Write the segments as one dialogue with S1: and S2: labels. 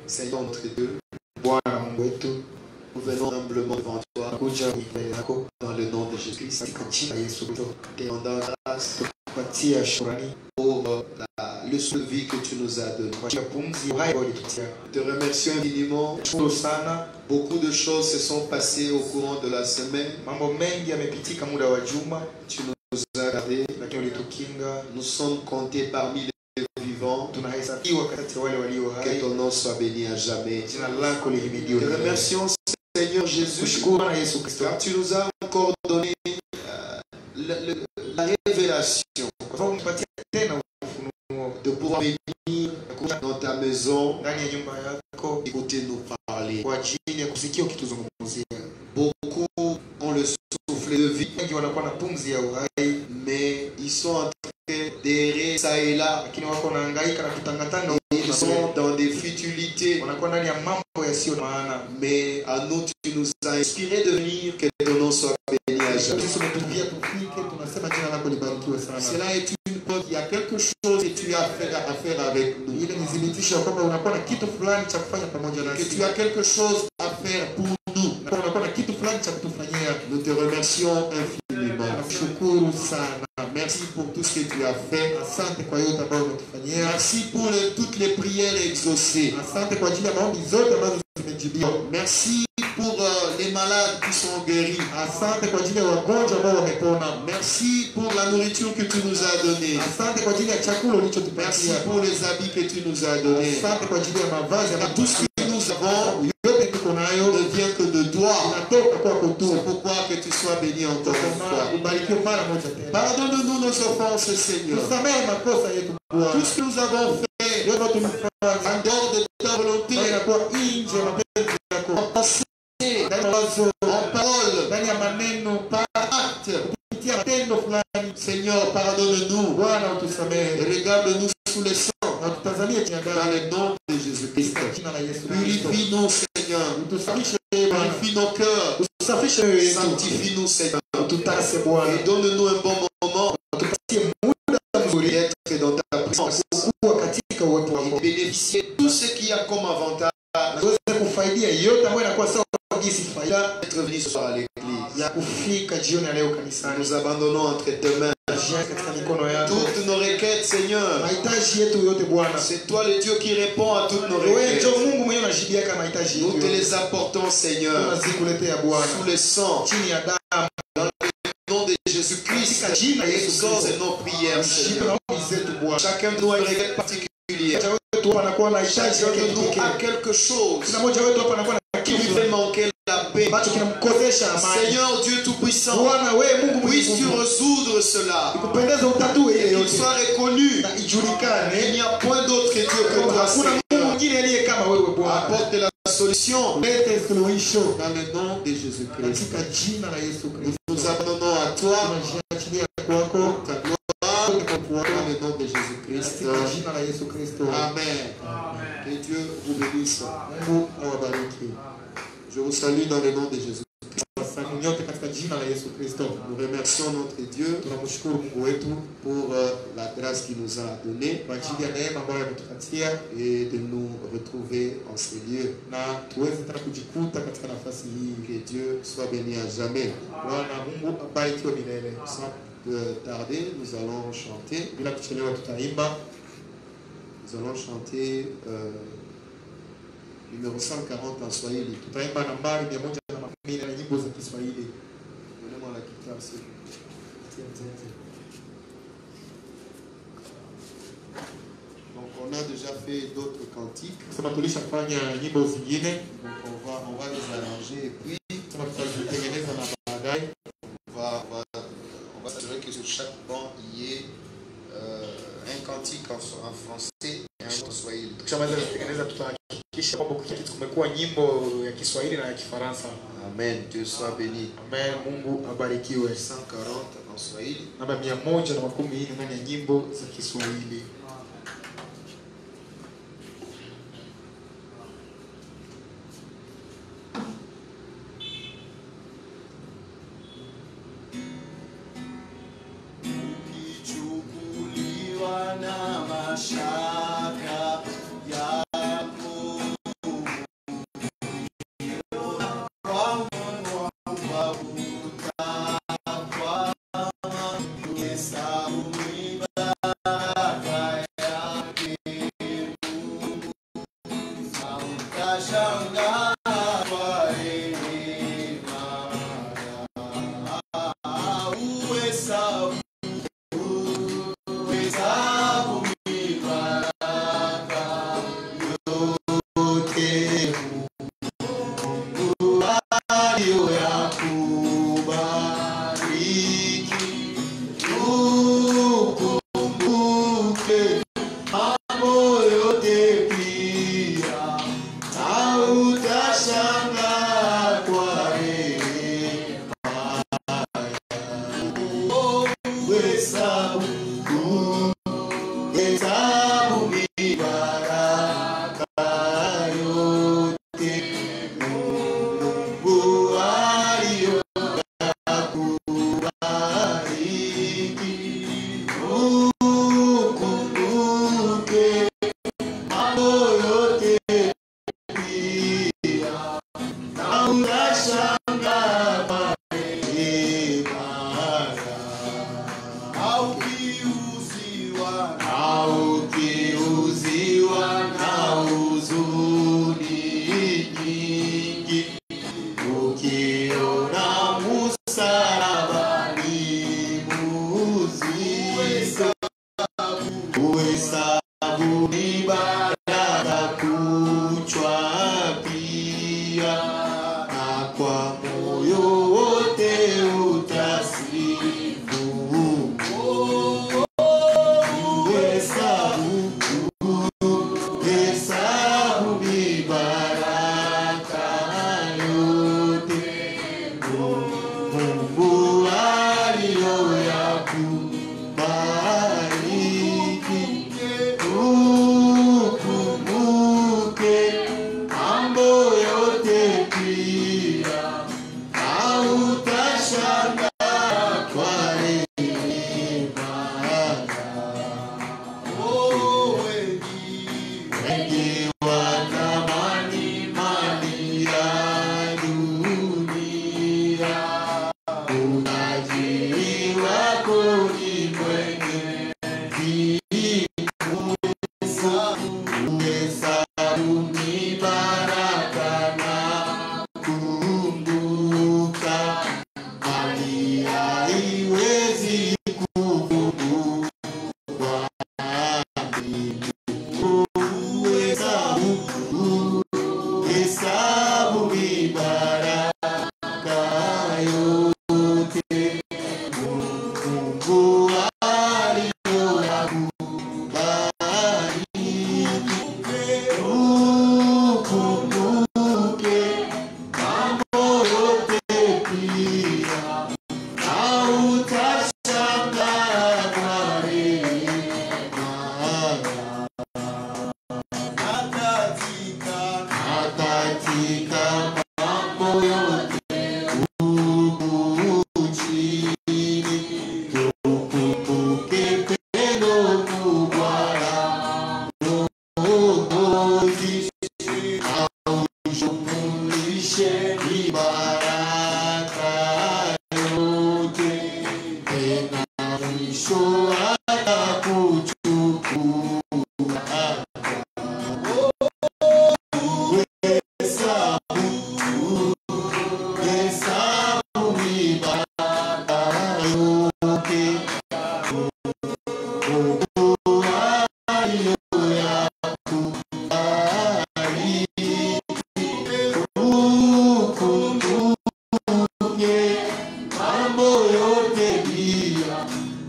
S1: Seigneur notre Dieu, nous venons humblement devant toi dans le nom de Jésus-Christ. Demandant grâce pour le seul vie que tu nous as donné. Te remercions infiniment. Beaucoup de choses se sont passées au courant de la semaine. Tu nous as gardés. Nous sommes comptés parmi les vivants. Que ton nom soit béni à jamais. Te remercions, Seigneur Jésus, car tu nous as encore donné la révélation de pouvoir venir dans ta maison, écouter nous parler. Beaucoup ont le souffle de vie, mais ils sont en train d'errer ça et là. Ils sont dans des futilités. Mais à nous, tu nous as inspiré de venir, que ton nom soit béni à jamais. Cela est une preuve qu'il y a quelque chose que tu as à faire avec nous. Que tu as quelque chose à faire pour nous. Nous te remercions infiniment. Merci pour tout ce que tu as fait. Merci pour toutes les prières exaucées. Merci pour les malades qui sont guéris. Merci pour la nourriture que tu nous as donnée. Merci pour les habits que tu nous as donnés. Tout ce que nous avons ne vient que de toi. C'est pourquoi que tu sois béni encore une fois. Pardonne-nous nos offenses, Seigneur. Tout ce que nous avons fait en dehors de ta volonté, en pensée, en parole, par acte. Seigneur, pardonne-nous. Regarde-nous sous le sang. Dans le nom de Jésus-Christ. Purifie-nous, Seigneur. Purifie nos cœurs. Sanctifie-nous, Seigneur. Et donne-nous un bon moment d'être dans ta présence. Et bénéficier de tout ce qu'il y a comme avantage. Être venu ce soir à l'église. Nous abandonnons entre tes mains toutes nos requêtes, Seigneur. C'est toi le Dieu qui répond à toutes nos requêtes. Nous te les apportons, Seigneur, sous le sang, dans le nom de Jésus-Christ. Exauce nos prières, Seigneur. Chacun de nous a une requête particulière. Chacun de nous a quelque chose qui lui fait manquer la paix. Seigneur Dieu Tout-Puissant, puisses-tu résoudre cela et qu'il soit reconnu. Il n'y a point d'autre que Dieu que toi, Seigneur. Apporte la solution dans le nom de Jésus-Christ. Nous abandonnons à toi ta gloire dans le nom de Jésus-Christ. Amen. Que Dieu vous bénisse. Je vous salue dans le nom de Jésus-Christ. Nous remercions notre Dieu pour la grâce qu'il nous a donnée et de nous retrouver en ces lieux. Que Dieu soit béni à jamais. Sans tarder, nous allons chanter. Nous allons chanter numéro 140 en Swahili. Donnez-moi la guitare, s'il vous plaît. Donc on a déjà fait fait d'autres cantiques.
S2: Sema tulishafanya nyimbo zingine.
S1: Donc on va les arranger et puis
S2: Sema tutazitengeneza na baadaye.
S1: On va s'assurer que sur chaque banc il y ait un cantique en français et un autre en Swahili.
S2: Tukishamaliza kutengeneza tutahakikisha kwamba kumekuwa nyimbo ya Kiswahili na ya Kifaransa.
S1: Amen. Dieu soit béni.
S2: Amen. Mungu abarikiwe.
S1: 140 en Swahili.
S2: Namba 140 ndani ya nyimbo za Kiswahili.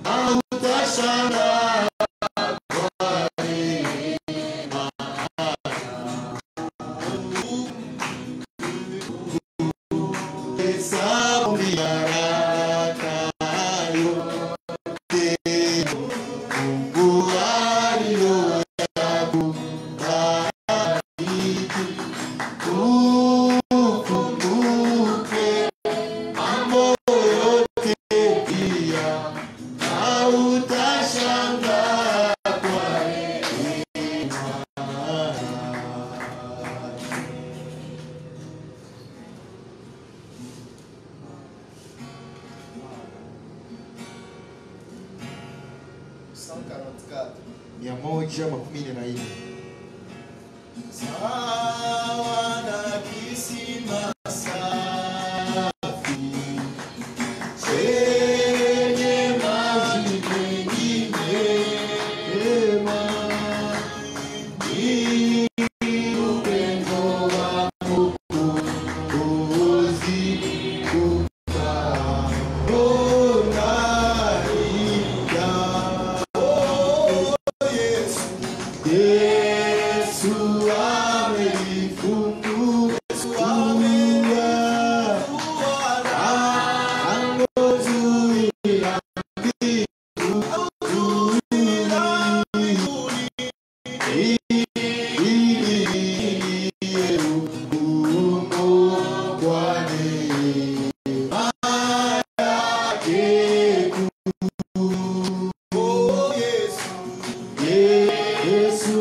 S1: hautashangaa kwa hesabu miaraka yote Mungu aliyoyabariki. Ukumbuke mambo yote pia, hautashangaa kwa rehema. Mia moja makumi nne na nne. Sawa na kisima safi chenye maji mengi mema, ni upendo wa Mwokozi unaonaida. Yesu amelifungua lango zuri la mbinguni, ili niingie humo kwa neema yake kuu. Yesu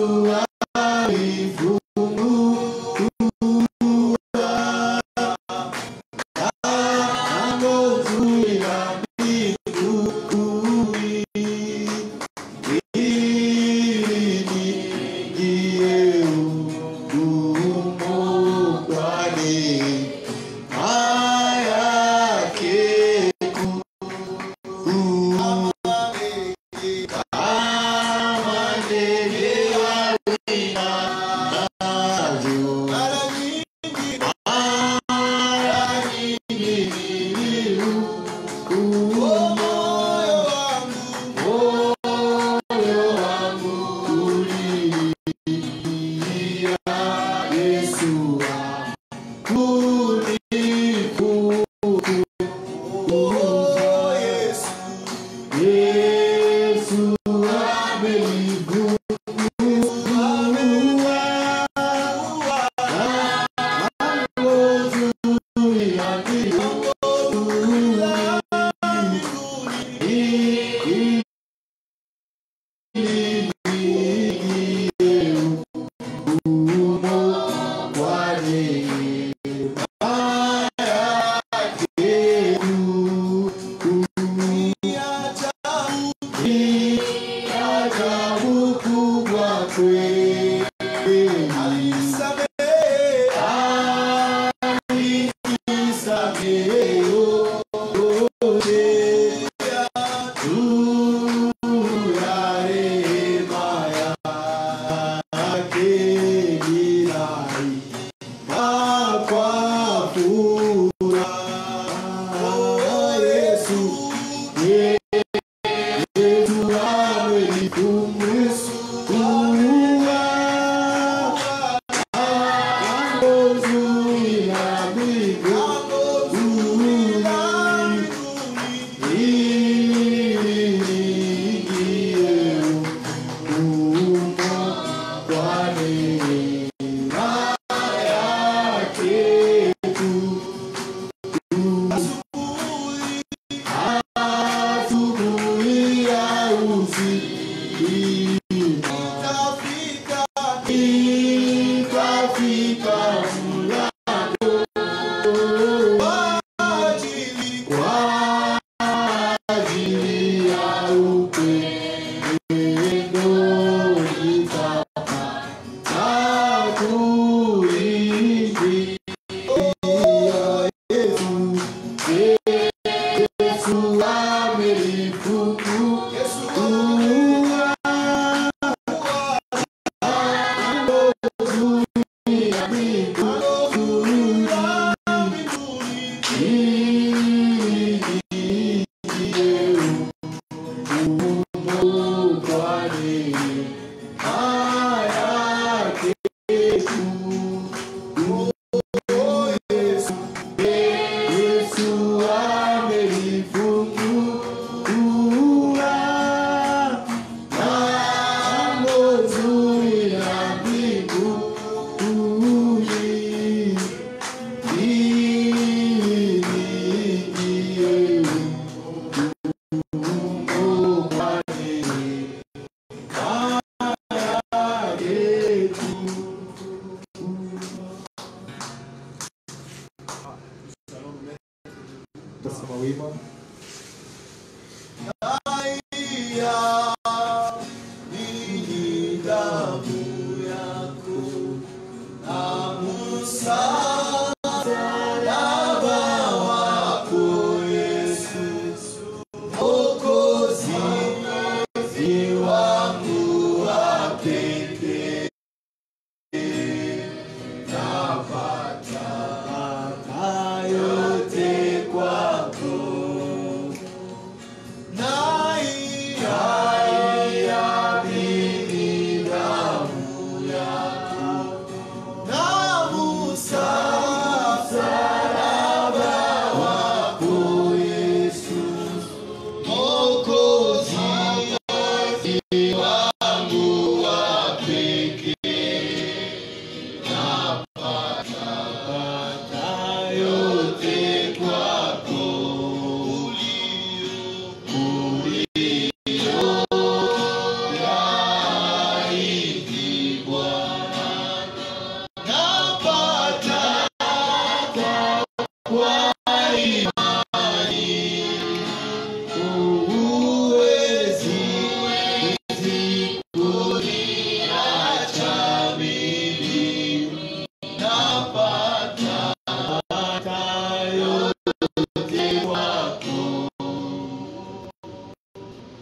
S2: wima.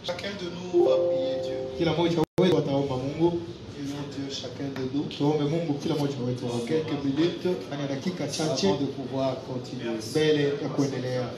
S1: Chacun de nous va prier Dieu.
S2: Kila mmoja wetu ataomba Mungu.
S1: Prions Dieu, chacun de nous.
S2: Tuombe Mungu kila mmoja wetu
S1: En quelques minutes,
S2: ana dakika chache
S1: avant de pouvoir continuer.
S2: mbele ya kuendelea.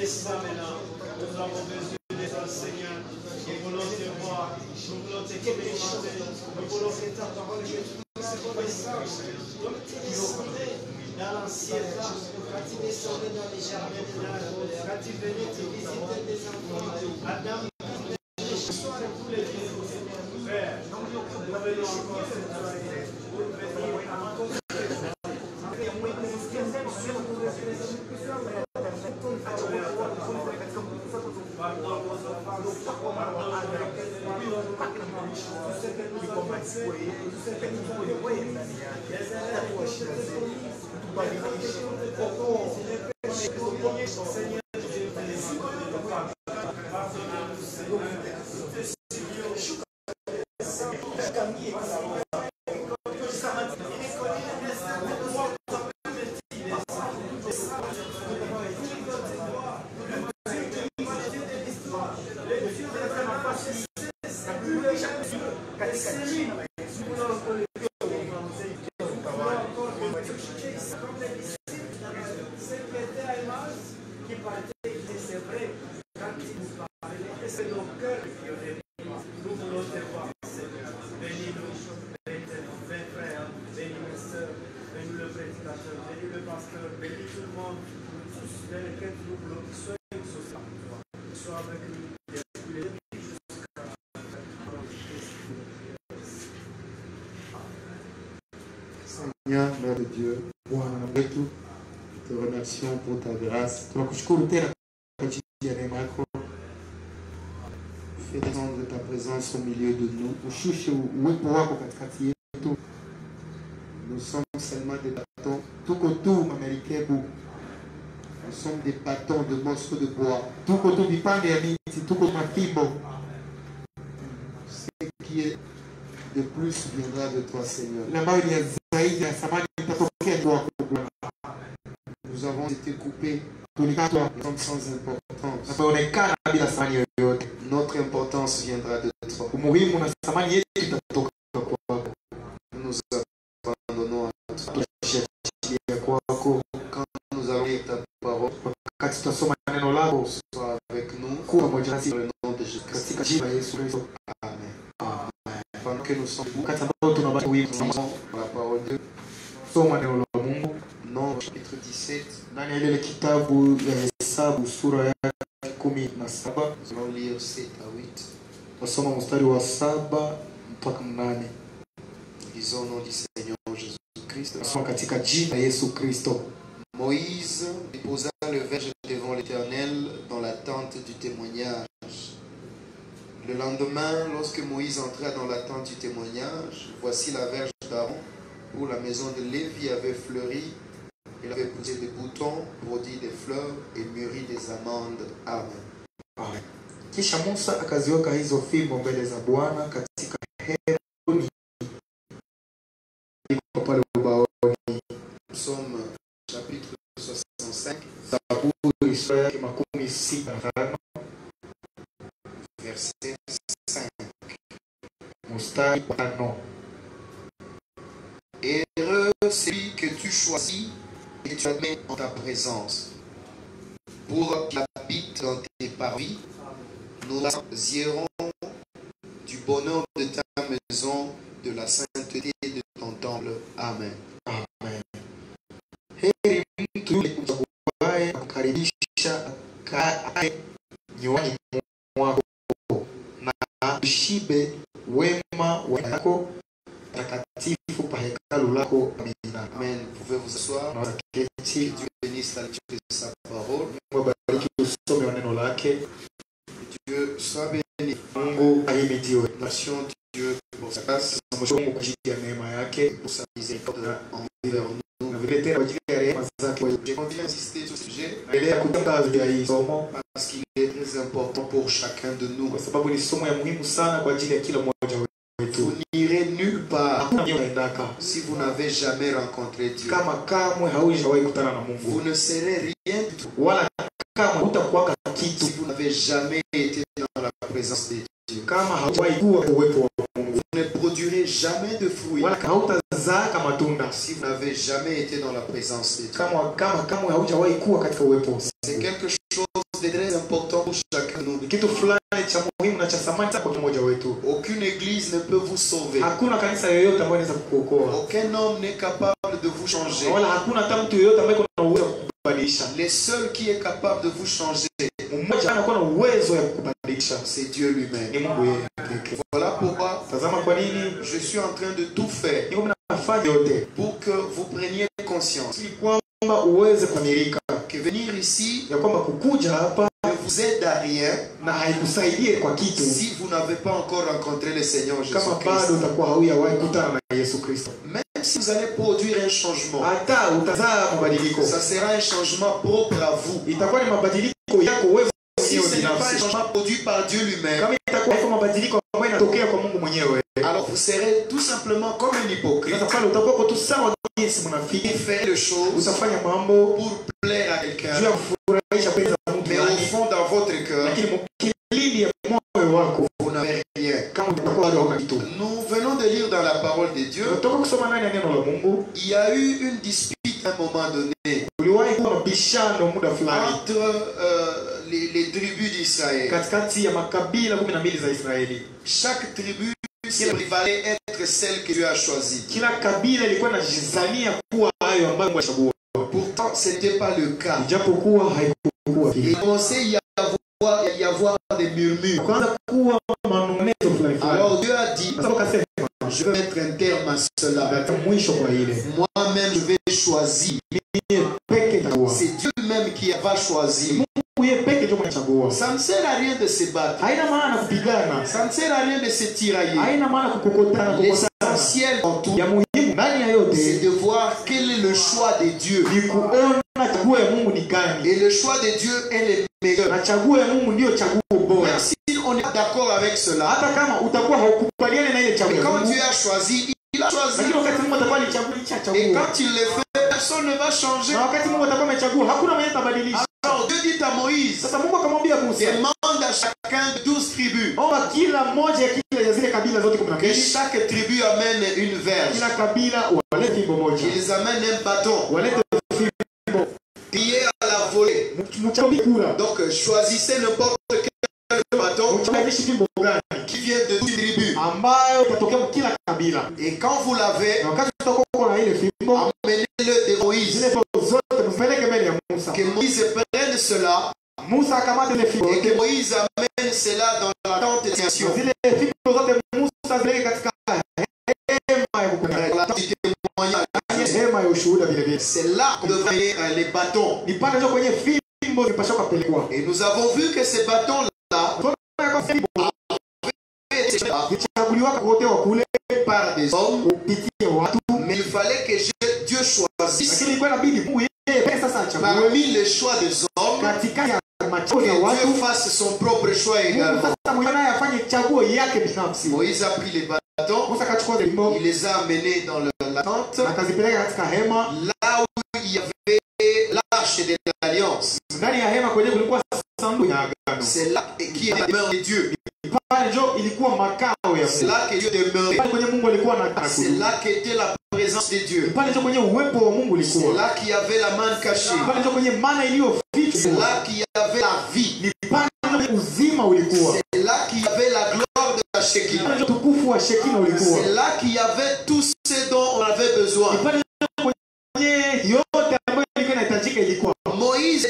S3: Nous avons besoin de toi, Seigneur. Nous voulons te voir. Nous voulons te chanter. Nous voulons que ta parole dans l'ancienne quand tu descendais dans les jardins de l'âge, quand tu venais te visiter des enfants, Adam, tous les jours, Père, nous venons encore cette soirée pour venir encore.
S1: Seigneur, Mère de Dieu, te remercions pour ta grâce.
S2: Tunakushukuru tena kwa ajili ya neema yako.
S1: Fais descendre de ta présence au milieu de nous.
S2: Ushushe uwepo wako katikati yetu.
S1: Nous sommes seulement des bâtons.
S2: Tuko tu mamerikebu.
S1: Nous sommes des bâtons de morceaux de bois.
S2: Tuko tu vipande ya miti, tuko mafimbo.
S1: Ce qui est de plus viendra de toi, Seigneur.
S2: L'ambayo ni ya zaidi ya samani itatokea kwako.
S1: Nous avons été coupés.
S2: Tulikatwa.
S1: Nous sommes sans importance.
S2: Tumeonekana bila samani yoyote.
S1: Notre importance viendra de toi.
S2: Umuhimu na samani yetu itatoka kwako.
S1: Nous abandonnons à toi.
S2: Tunajiachilia kwako.
S1: Quand nous allons lire ta parole,
S2: Wakati tutasoma neno lako,
S1: sois avec nous.
S2: kuwa pamoja nasi
S1: Dans le nom de Jésus.
S2: katika jina la Yesu Kristo.
S1: Amen. nous sommes
S2: wakati ambao tunabaki wimbo
S1: dans la parole de Dieu.
S2: soma neno la Mungu
S1: Non, chapitre 17.
S2: ndani ya ile kitabu ya Hesabu sura ya 17.
S1: Nous allons lire 7 à 8.
S2: Tasoma mstari wa 7 mpaka 8.
S1: Disons au nom du Seigneur Jésus-Christ.
S2: Tasoma katika jina la Yesu Kristo.
S1: Moïse déposa le verge devant l'Éternel dans la tente du témoignage. Le lendemain, lorsque Moïse entra dans la tente du témoignage, voici la verge d'Aaron où la maison de Lévi avait fleuri. Il avait poussé des boutons, produit des fleurs et mûri des amandes. Amen.
S2: Amen. Kisha Musa akaziweka hizo fimbo mbele za Bwana katika Hebroni pale ubaoni.
S1: Psaume chapitre 65.
S2: Zaburi sura ya 65
S1: verset 5.
S2: Mstari wa 5.
S1: Heureux celui que tu choisis et tu admets en ta présence, pour qu'il habite dans tes parvis. Nous irons du bonheur de ta maison, de la sainteté de ton temple. Amen.
S2: Amen. Heri mtu yule umchaguaye kukaribisha akae nyumbani mwako na ushibe wema wako takatifu pa hekalu lako. Amina.
S1: Amen. Vous pouvez vous asseoir. Que Dieu bénisse la lecture de sa parole.
S2: Bariki usome neno lake.
S1: Dieu soit béni.
S2: Mungu ahimidiwe.
S1: Nation Dieu pour sa grâce,
S2: Mungu kwa ajili ya neema yake,
S1: pour sa miséricorde envers nous.
S2: na vile tena kwa ajili ya rehema zake.
S1: J'ai envie d'insister sur ce sujet
S2: Naendelea kutangaza hii somo
S1: parce qu'il est très important pour chacun de nous.
S2: kwa sababu ni somo ya muhimu sana kwa ajili ya kila mmoja wetu.
S1: Vous n'irez nulle part si vous n'avez jamais rencontré Dieu.
S2: Kama kamwe haujawahi kutana na Mungu,
S1: Vous ne serez rien du tout
S2: wala kama hutakuwa kitu
S1: si vous n'avez jamais été dans la présence de Dieu.
S2: kama haujawahi kuwa uwepo wa Mungu,
S1: Vous ne produirez jamais de fruits
S2: wala hautazaa kama matunda
S1: si vous n'avez jamais été dans la présence de Dieu.
S2: kama kamwe haujawahi kuwa katika uwepo.
S1: C'est quelque chose de très important pour chacun de nous.
S2: Kitu fulani cha muhimu na cha thamani kwa kila mmoja wetu.
S1: Aucune église ne peut vous sauver.
S2: Hakuna kanisa yoyote ambayo inaweza kukuokoa.
S1: Aucun homme n'est capable de vous changer.
S2: Wala hakuna hata mtu yoyote ambaye kuna uwezo wa kukubadilisha.
S1: Le seul qui est capable de vous changer,
S2: Mmoja anakuwa na uwezo wa kukubadilisha.
S1: c'est Dieu
S2: Ni
S1: lui-même.
S2: Mungu yeye pekee.
S1: Voilà pourquoi
S2: Tazama kwa nini
S1: je suis en train de tout faire
S2: niko nafanya yote
S1: pour que vous preniez conscience
S2: ili kwamba uweze kukamilika,
S1: que venir ici
S2: ya kwamba kukuja hapa
S1: ne vous aide à rien
S2: na haikusaidie kwa kitu
S1: si vous n'avez pas encore rencontré le Seigneur
S2: kama bado
S1: Jésus-Christ.
S2: utakuwa haujawahi kutana na Yesu Kristo.
S1: Même si vous allez produire un changement,
S2: Hata utazaa mabadiliko,
S1: ça sera un changement propre à vous.
S2: itakuwa ni mabadiliko yako wewe
S1: Si
S2: mwenyewe
S1: ce n'est pas un
S2: binafsi.
S1: changement produit par Dieu lui-même,
S2: Kama itakuwa haiko mabadiliko ambayo yanatokea kwa Mungu mwenyewe,
S1: alors vous serez tout simplement comme un hypocrite
S2: sasa pale utakuwa kwa tu sawa jinsi
S1: qui
S2: mnafiki,
S1: fait les choses
S2: utafanya mambo
S1: pour plaire à
S2: juu ya
S1: quelqu'un,
S2: kufurahisha pesa za mtu
S1: mais au
S2: fulani,
S1: fond dans votre cœur,
S2: lakini kilindi ya moyo wako
S1: vous n'avez rien.
S2: kama utakuwa bado hauna kitu.
S1: Nous venons de lire dans la parole de Dieu,
S2: Tunatoka kusoma ndani ya neno la Mungu,
S1: il y a eu une dispute à un moment donné
S2: uliwahi kuwa mabishano muda fulani
S1: entre les tribus d'Israël.
S2: katikati ya makabila 12 za Israeli.
S1: Chaque tribu valait être celle que Dieu a choisie.
S2: Kila kabila ilikuwa inajizania kuwa hayo ambayo Mungu alichagua.
S1: Pourtant, ce n'était pas le cas.
S2: Ijapokuwa haikuwa
S1: Il
S2: hivyo.
S1: commençait à y avoir des murmures.
S2: Kwanza kuwa manung'uniko fulani fulani.
S1: Alors Dieu a dit,
S2: Sasa wakasema,
S1: je vais mettre un terme à cela.
S2: ndio mwisho kwa ile.
S1: Moi-même, je vais choisir.
S2: Mimi peke yangu.
S1: C'est Dieu même qui va choisir.
S2: Mungu yeye peke ndio mwenye.
S1: Ça ne sert à rien de se battre.
S2: Haina maana kupigana.
S1: Ça ne sert à rien de se tirailler.
S2: Haina maana kukokotana.
S1: L'essentiel en tout,
S2: Ya muhimu ndani ya yote
S1: c'est de voir quel est le choix de Dieu.
S2: ni kuona chaguo ya Mungu ni gani.
S1: Et le choix de Dieu est le meilleur.
S2: Na chaguo ya Mungu ndio chaguo bora.
S1: Même si on est d'accord avec cela,
S2: Hata kama utakuwa haukubaliani na ile chaguo.
S1: mais quand Dieu a choisi, il a choisi.
S2: Lakini wakati Mungu atakuwa alichagua
S1: Et quand il le fait, personne ne va changer.
S2: na wakati Mungu atakuwa amechagua hakuna mwenye atabadilisha.
S1: Alors Dieu dit à Moïse,
S2: Sasa Mungu akamwambia Musa,
S1: demande à chacun de 12 tribus.
S2: omba kila moja ya zile kabila zote
S1: Que
S2: 12,
S1: chaque tribu amène une verge.
S2: kila kabila walete fimbo moja,
S1: Ils amènent un bâton.
S2: walete fimbo,
S1: Priez à la volée.
S2: mchagulie kura,
S1: Donc choisissez n'importe quel bâton
S2: mchagulie fimbo gani
S1: qui vient de 12 tribus.
S2: ambayo itatokea kila kabila.
S1: Et quand vous l'avez,
S2: Na wakati tutakuwa na ile fimbo,
S1: amenez-le de Moïse.
S2: zile fimbo zote mpeleke mbele ya Musa.
S1: Que Moïse prenne cela
S2: Musa akamate ile fimbo
S1: et que Moïse amène cela dans la tente de nation.
S2: zile fimbo zote Musa zileke katika hema ya kukutania,
S1: La tente du témoignage.
S2: hema ya ushuhuda vile vile.
S1: C'est là qu'on devrait mettre les bâtons.
S2: Ni pale ndio kwenye fimbo zipasha kupelekwa.
S1: Et nous avons vu que ces bâtons-là
S2: Zichaguliwa kote wa kule
S1: par des hommes,
S2: upitie watu,
S1: mais il fallait que Dieu choisisse
S2: lakini ilikuwa inabidi Mungu yeye pesa sasa achague
S1: parmi les choix des hommes,
S2: katika ya machaguo
S1: que
S2: ya
S1: Dieu
S2: watu.
S1: fasse son propre choix
S2: Mungu
S1: également.
S2: sasa mwenyewe naye afanye chaguo yake binafsi.
S1: Moïse a pris les bâtons,
S2: Musa akachukua ile fimbo
S1: il les a amenés dans la tente,
S2: na akazipeleka katika hema.
S1: là où il y avait l'arche de l'alliance.
S2: Ndani ya hema kwenye kulikuwa sanduku ya agano.
S1: C'est là qui est la demeure de Dieu.
S2: Pale ndio ilikuwa makao ya
S1: C'est
S2: Mungu.
S1: là que Dieu demeurait.
S2: Pale kwenye Mungu alikuwa anakaa.
S1: C'est là qu'était la présence de Dieu.
S2: Pale ndio kwenye uwepo wa Mungu
S1: C'est
S2: ulikuwa.
S1: là qu'il y avait la manne cachée.
S2: Pale ndio kwenye mana
S1: C'est
S2: iliyofichwa.
S1: là qu'il y avait la vie.
S2: Ni pale ndio uzima ulikuwa.
S1: C'est là qu'il y avait la gloire de la
S2: Pale
S1: Shekinah.
S2: ndio tukufu wa Shekina ulikuwa.
S1: C'est là qu'il y avait tout ce dont on avait besoin.
S2: Ni pale ndio kwenye yote ambayo ilikuwa inahitajika ilikuwa.
S1: Moïse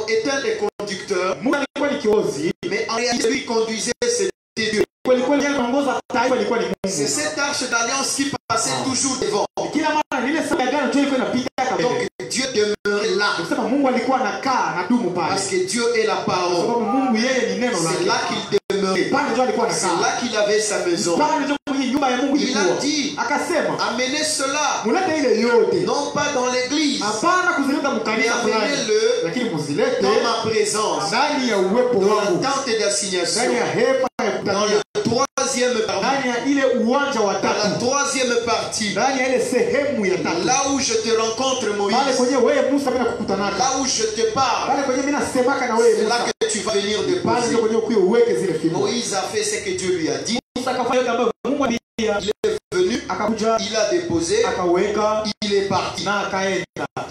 S1: était un conducteur,
S2: Mungu alikuwa ni kiongozi.
S1: mais en réalité, lui conduisait, c'était Dieu.
S2: Kulikuwa yeye anaongoza taifa ilikuwa ni
S1: C'est
S2: Mungu.
S1: cette arche d'alliance qui passait toujours devant.
S2: Kila mara ile saa ya agano ndio ilikuwa inapita
S1: Donc
S2: kabisa.
S1: Dieu demeurait là.
S2: Kusema Mungu alikuwa anakaa na dumu pale.
S1: Parce que Dieu est la parole.
S2: Sababu Mungu yeye ni neno
S1: C'est là
S2: lake.
S1: qu'il demeurait.
S2: Pale ndio alikuwa
S1: C'est
S2: anakaa.
S1: là qu'il avait sa maison.
S2: Pale ndio kwenye nyumba ya Mungu
S1: Il
S2: ilikuwa.
S1: a dit,
S2: Akasema,
S1: amenez cela,
S2: mulete ile yote.
S1: non pas dans l'église,
S2: Hapana kuzileta
S1: mais
S2: mkanisa fulani.
S1: amenez-le
S2: Lakini muzilete
S1: dans ma présence,
S2: ndani ya uwepo
S1: dans la
S2: wangu.
S1: tente
S2: Ndani
S1: d'assignation,
S2: ya hema ya
S1: dans
S2: kutania.
S1: le troisième partie,
S2: Ndani ya ile uwanja wa
S1: dans la
S2: tatu.
S1: troisième partie,
S2: Ndani ya ile sehemu ya tatu.
S1: là où je te rencontre
S2: Pale
S1: Moïse,
S2: kwenye wewe Musa mimi nakukutanaka.
S1: là où je te parle,
S2: Pale kwenye mimi nasemaka na wewe
S1: c'est là
S2: Musa.
S1: que tu vas venir
S2: Pale
S1: déposer.
S2: ndio kwenye ukuye uweke zile fimbo.
S1: Moïse a fait ce que Dieu lui a dit,
S2: Musa akafanya yote ambayo Mungu alimwambia.
S1: il est venu,
S2: Akakuja,
S1: il a déposé,
S2: akaweka
S1: il est parti.
S2: na akaenda.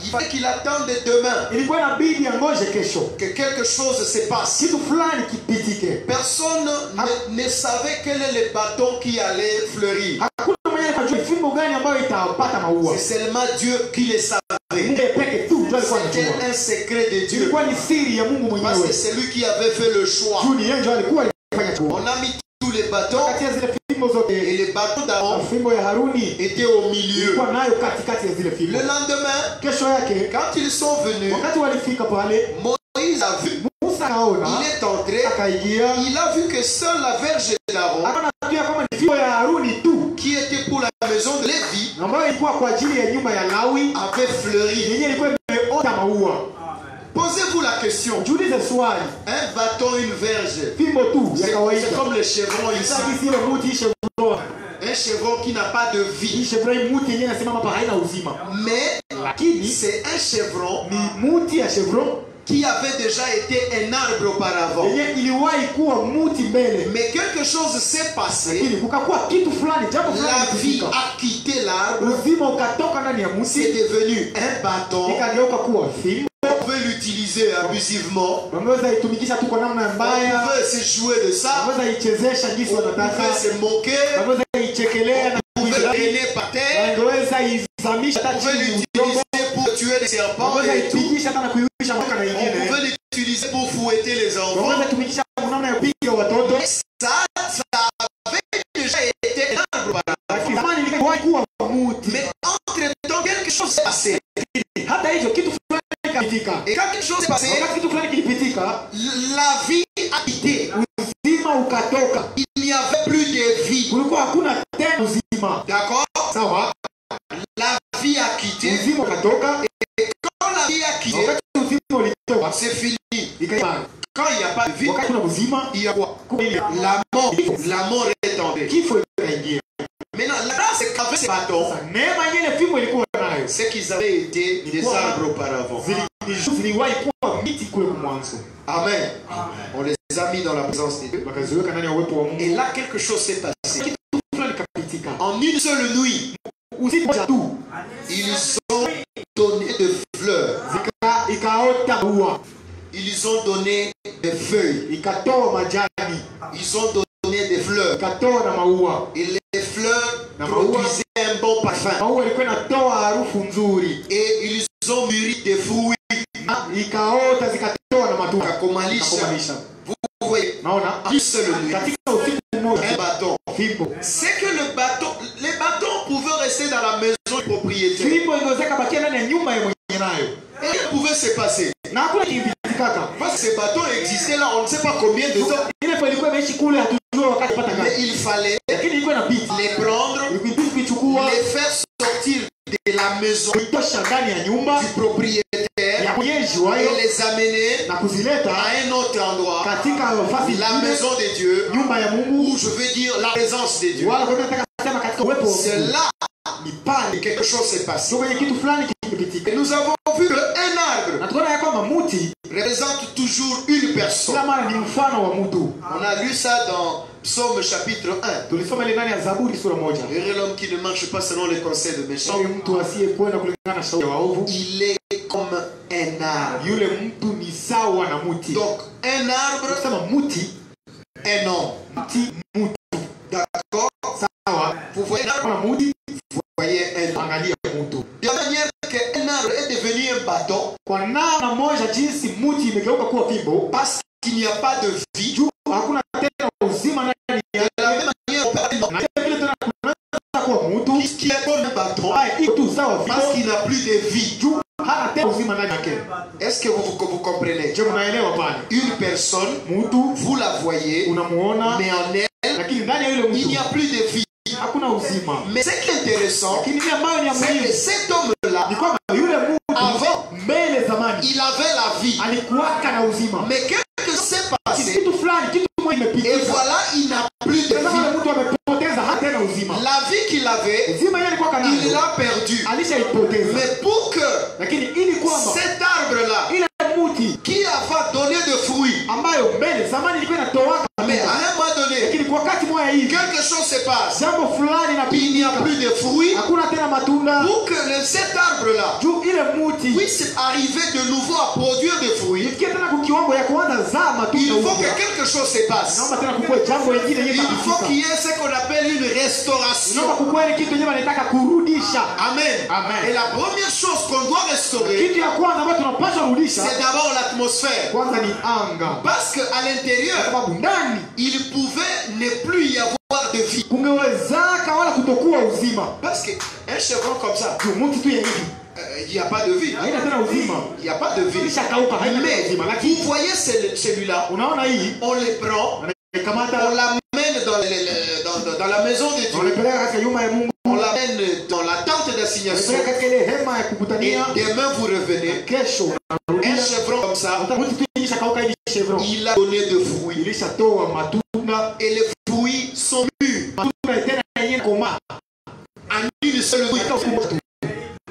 S1: Il fallait qu'il attende demain
S2: Ilikuwa inabidi angoje kesho.
S1: que quelque chose se passe.
S2: Kitu fulani kipitike.
S1: Personne ne savait quel est le bâton qui allait fleurir.
S2: Hakuna mwenye anajua fimbo gani ambayo itapata maua.
S1: C'est seulement Dieu qui le savait.
S2: Mungu peke tu ndio alikuwa
S1: C'était
S2: anajua.
S1: un secret de Dieu.
S2: Ilikuwa ni siri ya Mungu
S1: Parce que
S2: mwenyewe.
S1: c'est lui qui avait fait le choix.
S2: Juu ni yeye ndio alikuwa alifanya chaguo.
S1: On a mis tous les bâtons
S2: Kati ya zile fimbo zote,
S1: et les bâtons d'Aaron
S2: fimbo ya Haruni
S1: étaient au milieu.
S2: ilikuwa nayo katikati ya zile fimbo.
S1: Le lendemain,
S2: Kesho yake
S1: quand ils sont venus,
S2: wakati walifika pale,
S1: Moïse a vu,
S2: Musa akaona,
S1: il est entré,
S2: akaingia,
S1: il a vu que seule la verge d'Aaron,
S2: akaona pia kama ni fimbo ya Haruni tu
S1: qui était pour la maison de Lévi,
S2: ambayo ilikuwa kwa ajili ya nyumba ya Lawi,
S1: avait fleuri.
S2: yenyewe ilikuwa imeota maua.
S1: Posez-vous la question.
S2: Jiulize swali,
S1: Un bâton, une verge.
S2: fimbo tu ya kawaida.
S1: C'est comme le chevron ici.
S2: Sasa kisi ile muti chevron,
S1: Un chevron qui n'a pas de
S2: hii
S1: vie.
S2: chevron muti yenyewe inasimama hapa haina uzima.
S1: Mais
S2: Lakini
S1: c'est un chevron
S2: ni muti ya chevron
S1: qui avait déjà été un arbre auparavant.
S2: yenyewe iliwahi kuwa muti mbele.
S1: Mais quelque chose s'est passé.
S2: Lakini kukakuwa kitu fulani, jambo fulani
S1: La vie
S2: lilifika.
S1: a quitté l'arbre.
S2: Uzima ukatoka ndani ya
S1: C'est
S2: muti
S1: devenu un bâton.
S2: ikageuka kuwa fimbo.
S1: On peut l'utiliser abusivement.
S2: Wameweza itumikisha tu kwa namna
S1: On
S2: mbaya,
S1: peut se jouer de ça.
S2: wameweza ichezesha jinsi
S1: On
S2: wanataka,
S1: peut se moquer.
S2: wameweza ichekelea na
S1: On peut
S2: kuidharau,
S1: traîner par terre.
S2: wangeweza izamisha
S1: On
S2: hata
S1: peut
S2: chini
S1: l'utiliser
S2: udongo,
S1: pour tuer les serpents
S2: wameweza
S1: et tout.
S2: ipigisha hata na kuiwisha mpaka na
S1: On
S2: ingine,
S1: pouvait l'utiliser pour fouetter les enfants.
S2: wameweza itumikisha kwa namna ya kupiga watoto.
S1: Ça avait déjà été un arbre auparavant.
S2: Lakini zamani ilikuwa kuwa muti,
S1: Mais entre-temps, quelque chose s'est passé.
S2: hata hivyo kitu fulani kilipitika.
S1: Et quand quelque chose s'est passé,
S2: Wakati kitu fulani kilipitika,
S1: la vie a quitté.
S2: uzima ukatoka,
S1: Il n'y avait plus de vie.
S2: kulikuwa hakuna tena uzima.
S1: D'accord?
S2: Sawa,
S1: La vie a quitté.
S2: uzima ukatoka.
S1: Quand la vie a quitté,
S2: Wakati uzima ulitoka,
S1: c'est fini.
S2: ikawa
S1: Quand il n'y a pas de vie,
S2: wakati kuna uzima,
S1: il y a quoi?
S2: kuna ile
S1: La mort. La mort est tombée.
S2: kifo ikaingia.
S1: Maintenant, la grâce c'est qu'avec ces bâtons,
S2: Sasa neema yenyewe fimbo ilikuwa nayo,
S1: c'est qu'ils avaient été des arbres auparavant.
S2: ziliwahi kuwa miti kule mwanzo,
S1: Amen. On les a mis dans la présence de Dieu.
S2: wakaziweka ndani ya uwepo wa
S1: Et
S2: Mungu.
S1: là, quelque chose s'est passé.
S2: Kitu fulani kapitika,
S1: En une seule nuit,
S2: usiku moja tu
S1: ils ont donné de fleurs.
S2: ikaota maua,
S1: Ils ont donné des feuilles.
S2: ikatoa majani,
S1: Ils ont donné des fleurs. fleurs.
S2: ikatoa na maua.
S1: Et les fleurs
S2: Na
S1: produisaient un bon parfum.
S2: Maua ilikuwa inatoa harufu nzuri.
S1: Et ils ont mûri des fruits.
S2: Ikaota zikatoa na matunda.
S1: Ikakomalisha. Vous voyez,
S2: Naona
S1: une seule nuit,
S2: katika usiku mmoja
S1: un bâton.
S2: fimbo.
S1: C'est que les bâtons pouvaient rester dans la maison du propriétaire.
S2: Fimbo ingeweza kubakia ndani ya nyumba ya mwenye nayo.
S1: Et il pouvait se passer.
S2: Na hakuna kivitikaka.
S1: Parce que ces bâtons existaient là, on ne sait pas combien de temps.
S2: Ile kwa ilikuwa imeishi kule hatujua wakati pata
S1: Mais
S2: kazi.
S1: il fallait
S2: Lakini ilikuwa inabidi
S1: les prendre,
S2: ilikuwa kuchukua
S1: les faire sortir de la maison
S2: kuitosha ndani ya nyumba
S1: du propriétaire
S2: ya mwenyeji
S1: et
S2: wayo
S1: les amener
S2: na kuzileta
S1: à un autre endroit,
S2: katika nafasi
S1: la maison de Dieu,
S2: nyumba ya Mungu,
S1: ou je veux dire la présence de Dieu.
S2: wala kwa nataka kusema katika uwepo wa
S1: C'est
S2: Mungu.
S1: là
S2: Ni pale
S1: que quelque chose s'est passé.
S2: kwenye kitu fulani kikipitika.
S1: Et nous avons vu qu'un arbre
S2: Na tunaona ya kwamba mti
S1: représente toujours une personne.
S2: kila mara ni mfano wa mtu.
S1: On a lu ça dans Psaume chapitre 1.
S2: Tulisoma ile ndani ya Zaburi sura moja.
S1: Heureux l'homme qui ne marche pas selon les conseils de méchants.
S2: Huyu mtu asiyekwenda kulingana na shauri ya waovu,
S1: Il est comme un arbre.
S2: yule mtu ni sawa na mti.
S1: Donc, un arbre,
S2: Tunasema mti,
S1: un homme.
S2: mti, mtu.
S1: D'accord?
S2: Sawa.
S1: Vous voyez,
S2: Kuna mti,
S1: vous voyez un homme.
S2: angalia mtu.
S1: De la manière qu'un arbre est devenu un bâton,
S2: Kwa namna moja jinsi mti imegeuka kuwa fimbo,
S1: parce qu'il n'y a pas de vie.
S2: juu hakuna tena uzima ndani
S1: De
S2: ya
S1: la même manière, on peut
S2: na vile tena kunaweza kuwa mtu
S1: qui est comme un bâton,
S2: iko tu sawa
S1: parce
S2: fimbo,
S1: qu'il n'a plus de vie.
S2: juu hana tena uzima ndani yake.
S1: Est-ce que vous comprenez?
S2: Je mnaelewa pale?
S1: Une personne,
S2: Mtu
S1: vous la voyez,
S2: unamuona,
S1: mais en elle,
S2: lakini ndani ya yule
S1: il
S2: mtu
S1: n'y a plus de vie.
S2: hakuna uzima.
S1: Mais ce qui est intéressant,
S2: Lakini ile ambayo ni ya
S1: c'est que
S2: muhimu
S1: cet homme-là,
S2: ni kwamba yule mtu
S1: avant,
S2: mbele zamani
S1: il avait la vie.
S2: alikuwaka na uzima.
S1: Mais quelque chose s'est passé,
S2: Kitu fulani, kitu moja
S1: et
S2: imepitika.
S1: voilà, il n'a plus de
S2: Sasa
S1: vie.
S2: yule mtu amepoteza hata tena uzima.
S1: La vie qu'il avait,
S2: Uzima yeye alikuwa
S1: il
S2: nayo,
S1: l'a perdu.
S2: alishaipoteza.
S1: Mais pour que
S2: Lakini ili kwamba
S1: cet arbre-là,
S2: ile mti
S1: qui avait donné de fruits,
S2: ambayo mbele zamani ilikuwa inatoa
S1: mais à un moment donné,
S2: lakini kwa wakati moja hivi
S1: quelque chose se passe.
S2: jambo fulani
S1: Il n'y a
S2: inapita,
S1: plus de fruits.
S2: hakuna tena matunda.
S1: Pour que cet arbre-là
S2: Juu ile mti
S1: puisse arriver de nouveau à produire des fruits,
S2: ifikie tena kwa kiwango ya kuanza zaa matunda
S1: il faut
S2: upya.
S1: que quelque chose se passe.
S2: Naomba tena kukue jambo lingine yenye
S1: Il faut
S2: kabisa.
S1: qu'il y ait ce qu'on appelle une restauration.
S2: Naomba kukue ile kitu yenye wanataka kurudisha.
S1: Amen.
S2: Amen.
S1: Et la première chose qu'on doit restaurer,
S2: Kitu ya kwanza ambayo tunapaswa rudisha
S1: c'est d'abord l'atmosphère.
S2: kwanza ni anga.
S1: Parce qu'à
S2: Kwa
S1: l'intérieur,
S2: sababu ndani
S1: il pouvait ne plus y avoir de vie.
S2: kungewezaka wala kutokuwa uzima.
S1: Parce qu'un chevron comme ça,
S2: Juu mti tu ya hivi
S1: il n'y a pas de vie.
S2: haina tena uzima.
S1: Il n'y a pas de vie.
S2: Ilishakauka haina tena
S1: Mais
S2: uzima.
S1: vous
S2: Lakini
S1: voyez celui-là,
S2: unaona hii
S1: on les prend, on
S2: kamata
S1: l'amène dans la maison de Dieu,
S2: wanapeleka katika nyumba ya Mungu,
S1: on l'amène dans la tente d'assignation,
S2: wanapeleka katika ile hema ya
S1: et
S2: kukutania.
S1: demain vous revenez.
S2: Kesho
S1: Un
S2: unarudia
S1: chevron comme ça,
S2: mti tu ilishakauka hivi chevron
S1: il a donné de fruits.
S2: ilishatoa matunda,
S1: Et les fruits sont mûrs
S2: matunda tena yenye koma.
S1: en une seule nuit.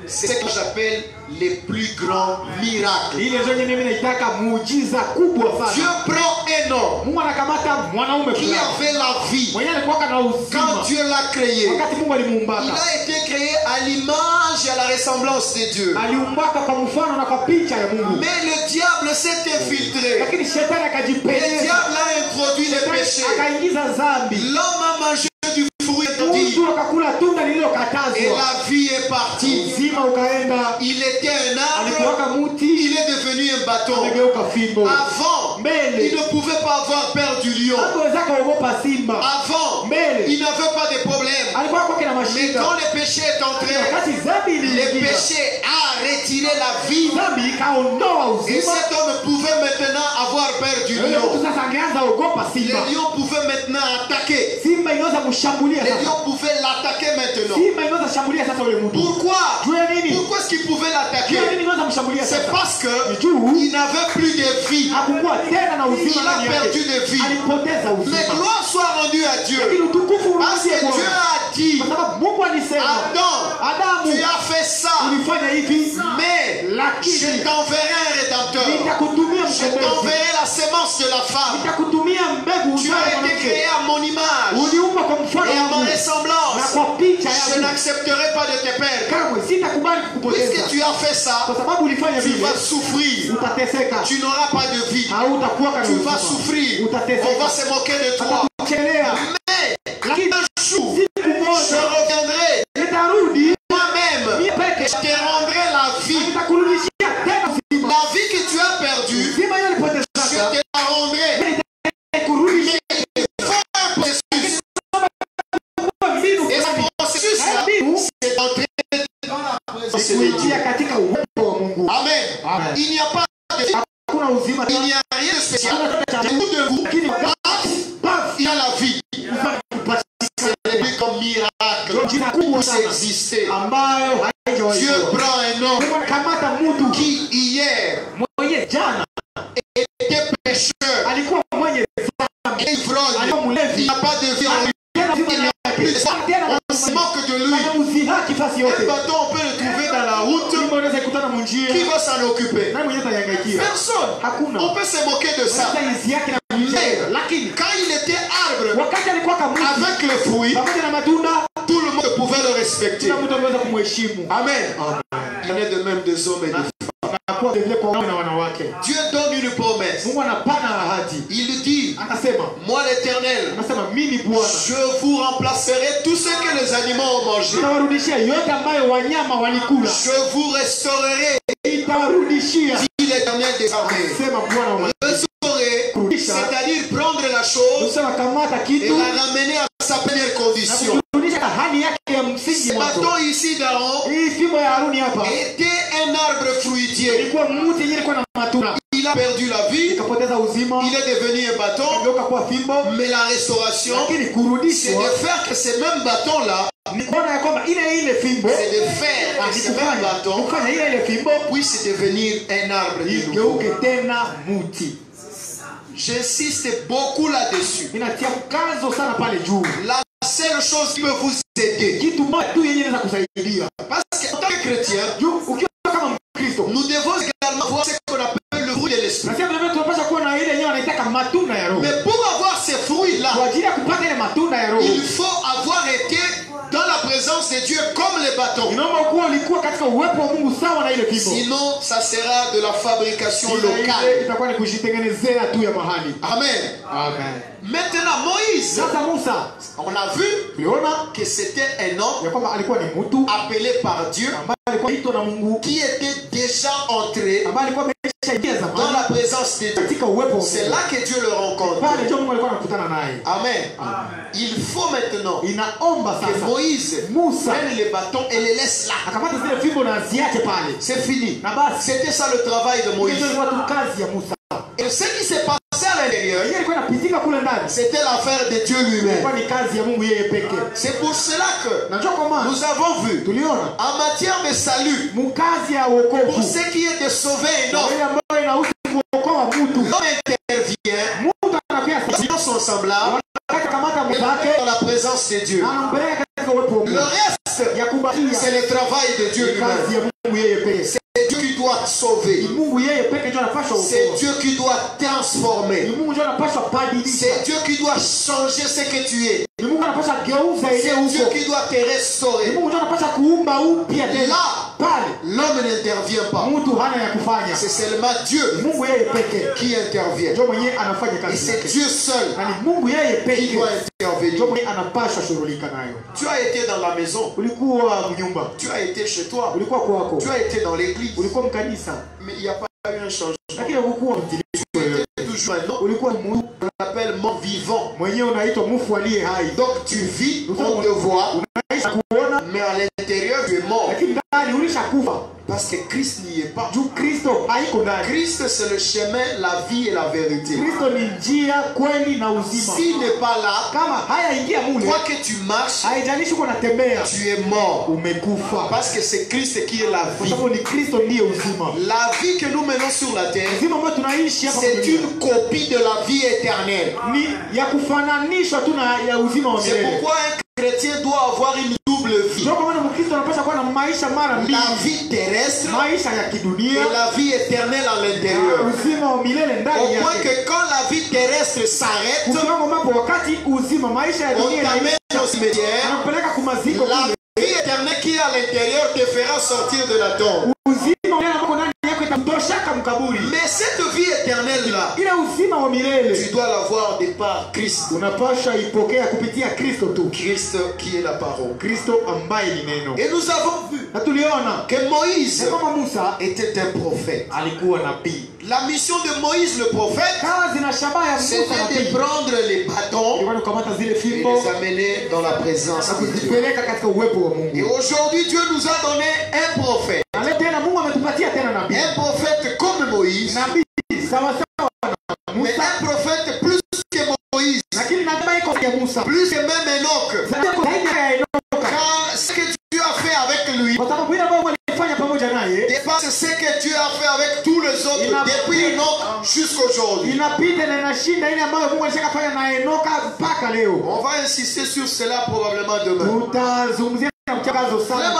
S1: C'est ce que j'appelle les plus grands miracles.
S2: Ile ndio yenye mimi naitaka muujiza kubwa
S1: Dieu
S2: sana.
S1: prend un homme
S2: Mungu anakamata mwanaume
S1: qui
S2: fulani
S1: avait la vie
S2: mwenye alikuwa na
S1: quand
S2: uzima
S1: Dieu l'a créé.
S2: wakati Mungu
S1: Il
S2: alimuumbaka.
S1: a été créé à l'image et à la ressemblance de Dieu.
S2: Aliumbaka kwa mfano na kwa picha ya Mungu.
S1: Mais le diable s'est infiltré.
S2: Lakini shetani
S1: Le
S2: akajipenyeza,
S1: diable a introduit les péchés.
S2: akaingiza dhambi.
S1: L'homme a mangé du fruit interdit
S2: Mtu akakula tunda
S1: et
S2: lililokatazwa.
S1: la vie est partie.
S2: Uzima ukaenda.
S1: Il était un arbre,
S2: Alikuwaka muti,
S1: il est devenu un bâton.
S2: amegeuka fimbo.
S1: Avant, il
S2: Mbele
S1: ne pouvait pas avoir peur du lion.
S2: hakuweza kuogopa simba.
S1: Avant,
S2: Mbele
S1: il n'avait pas de problème.
S2: alikuwa kwake na
S1: Mais
S2: mashida.
S1: quand le péché est entré,
S2: Wakati dhambi
S1: le
S2: iliingia,
S1: péché a retiré la vie.
S2: dhambi ikaondoa
S1: Et
S2: uzima.
S1: cet homme pouvait maintenant avoir peur du
S2: Yule mtu
S1: lion.
S2: sasa angeanza ogopa
S1: Le
S2: simba.
S1: lion pouvait maintenant attaquer.
S2: Simba inaweza kumshambulia
S1: Le
S2: sasa.
S1: lion pouvait l'attaquer maintenant.
S2: Simba inaweza shambulia sasa yule mtu.
S1: Pourquoi?
S2: Juu ya nini?
S1: Pourquoi est-ce qu'il pouvait
S2: Juu ya
S1: l'attaquer?
S2: nini inaweza kumshambulia
S1: C'est
S2: sasa?
S1: parce que
S2: Ni juu
S1: il n'avait plus de vie.
S2: hakukuwa tena na uzima
S1: Il a
S2: ndani
S1: perdu
S2: yake.
S1: de vie.
S2: Alipoteza
S1: Mais
S2: uzima.
S1: gloire soit rendue à Dieu.
S2: Lakini utukufu
S1: Parce que
S2: urudie
S1: Dieu
S2: Bwana.
S1: a dit,
S2: Kwa sababu Mungu alisema,
S1: Adam,
S2: Adamu,
S1: tu as fait ça,
S2: ulifanya hivi,
S1: mais je
S2: lakini
S1: t'enverrai un rédempteur.
S2: nitakutumia
S1: Je
S2: mkombozi.
S1: t'enverrai la sémence de la femme.
S2: Nitakutumia mbegu
S1: Tu
S2: uzao
S1: as été
S2: mwanamke.
S1: créé à mon image
S2: Uliumbwa kwa mfano
S1: et à ma
S2: wangu na
S1: ressemblance.
S2: kwa picha
S1: Je
S2: yangu.
S1: n'accepterai pas de te perdre.
S2: Kamwe sitakubali kukupoteza.
S1: Puisque tu as fait ça,
S2: Kwa sababu ulifanya
S1: tu
S2: vile,
S1: vas souffrir.
S2: utateseka.
S1: Tu n'auras pas de vie.
S2: Hautakuwa kana
S1: Tu vas
S2: uzima.
S1: souffrir. On
S2: Utateseka.
S1: va se moquer de toi.
S2: Atakuchelea.
S1: Mais te rendrai la vie. La vie que tu as perdue, je te la rendrai. Mais il faut un processus. Et ce processus-là, c'est d'entrer dans la présence de Dieu. Amen. Il n'y a pas de... Il n'y a rien de spécial. Beaucoup de vous, il y a la vie. C'est comme miracle. C'est exister. Dieu prend un homme qui hier était pécheur, ivrogne, il n'a pas de vie en lui. On se moque de lui. Un bâton, on peut le trouver dans la route. Qui va s'en occuper? Personne. On peut se moquer de ça. Quand il était arbre avec le fruit, tout le monde pouvait le respecter. Amen. Il y en a de même des hommes et des femmes. Dieu donne une promesse. Il dit, moi l'Éternel, je vous remplacerai tout ce que les animaux ont mangé. Je vous restaurerai, dit l'Éternel des armées. Restaurer, c'est-à-dire prendre la chose et la ramener à sa première condition. Ce bâton ici d'Aaron était un arbre fruitier. Il a perdu la vie, il est devenu un bâton, mais la restauration, c'est de faire que ces mêmes bâtons-là, c'est de faire que ces mêmes bâtons puissent devenir un arbre de nouveau. J'insiste beaucoup là-dessus. La seule chose qui peut vous aider, parce qu'en tant que chrétien, nous devons également voir ce qu'on appelle le fruit de l'esprit. Mais pour avoir ces fruits-là, il faut avoir été dans la présence de Dieu comme les bâtons. Sinon, ça sera de la fabrication locale. Amen. Maintenant, Moïse, on a vu que c'était un homme appelé par Dieu qui était déjà entré dans la présence de Dieu. C'est là que Dieu le rencontre. Amen. Il faut maintenant que Moïse prenne les bâtons et les laisse là. C'est fini. C'était ça le travail de Moïse. Et ce qui s'est passé à l'intérieur, c'était l'affaire de Dieu lui-même. C'est pour cela que nous avons vu, en matière de salut, pour ce qui est de sauver un homme, l'homme intervient, les gens sont semblables, dans la présence de Dieu. Le reste, c'est le travail de Dieu lui-même. C'est Dieu qui doit sauver. C'est Dieu qui doit transformer. C'est Dieu qui doit changer ce que tu es. C'est Dieu qui doit te restaurer. Et là, l'homme n'intervient pas. C'est seulement Dieu qui intervient. Et c'est Dieu seul qui doit intervenir. Tu as été dans la maison. Tu as été chez toi. Tu as été dans l'église. Mais il n'y a pas eu un changement. Tu étais toujours un homme. On l'appelle mort vivant. Donc tu vis, on te voit, mais à l'intérieur tu es mort. Parce que Christ n'y est pas. Christ c'est le chemin, la vie et la vérité. S'il n'est pas là, toi que tu marches, tu es mort. Parce que c'est Christ qui est la vie. La vie que nous menons sur la terre, c'est une copie de la vie éternelle. C'est pourquoi un chrétien doit avoir une double vie. La vie terrestre et la vie éternelle à l'intérieur. Au point que quand la vie terrestre s'arrête, on t'amène au cimetière. La vie éternelle qui est à l'intérieur te fera sortir de la tombe.
S2: kutoshaka mkaburi.
S1: Mais cette vie éternelle là,
S2: Ile uzima wa milele
S1: tu dois l'avoir de par Christ.
S2: unapasha ipokea kupitia Kristo tu.
S1: Christ qui est la parole.
S2: Kristo ambaye ni neno.
S1: Et nous avons vu
S2: Na tuliona
S1: que Moïse
S2: kama Musa
S1: était un prophète.
S2: alikuwa nabii.
S1: La mission de Moïse le prophète,
S2: Kazi na shabaha ya Musa
S1: c'était de
S2: nabii
S1: prendre les bâtons
S2: ilikuwa ni kukamata zile
S1: et
S2: fimbo
S1: les amener dans la présence
S2: na
S1: de Dieu.
S2: kuzipeleka katika uwepo wa
S1: Et
S2: Mungu.
S1: aujourd'hui, Dieu nous a donné un prophète.
S2: Na leo tena Mungu ametupatia tena nabii.
S1: Un prophète comme Moïse,
S2: Nabii sawa sawa na
S1: mais
S2: Musa,
S1: un prophète plus que Moïse,
S2: lakini nabii iko ya Musa.
S1: plus que même Enoch.
S2: Zaidi ya Enoka.
S1: Car ce que Dieu a fait avec lui
S2: Kwa sababu ile ambayo alifanya pamoja naye
S1: dépasse ce que Dieu a fait avec tous les autres depuis Enoch jusqu'aujourd'hui.
S2: inapita na inashinda ile ambayo Mungu alishakafanya na Enoka mpaka leo.
S1: On va insister sur cela probablement demain.
S2: Tutazungumzia mchakazo sana.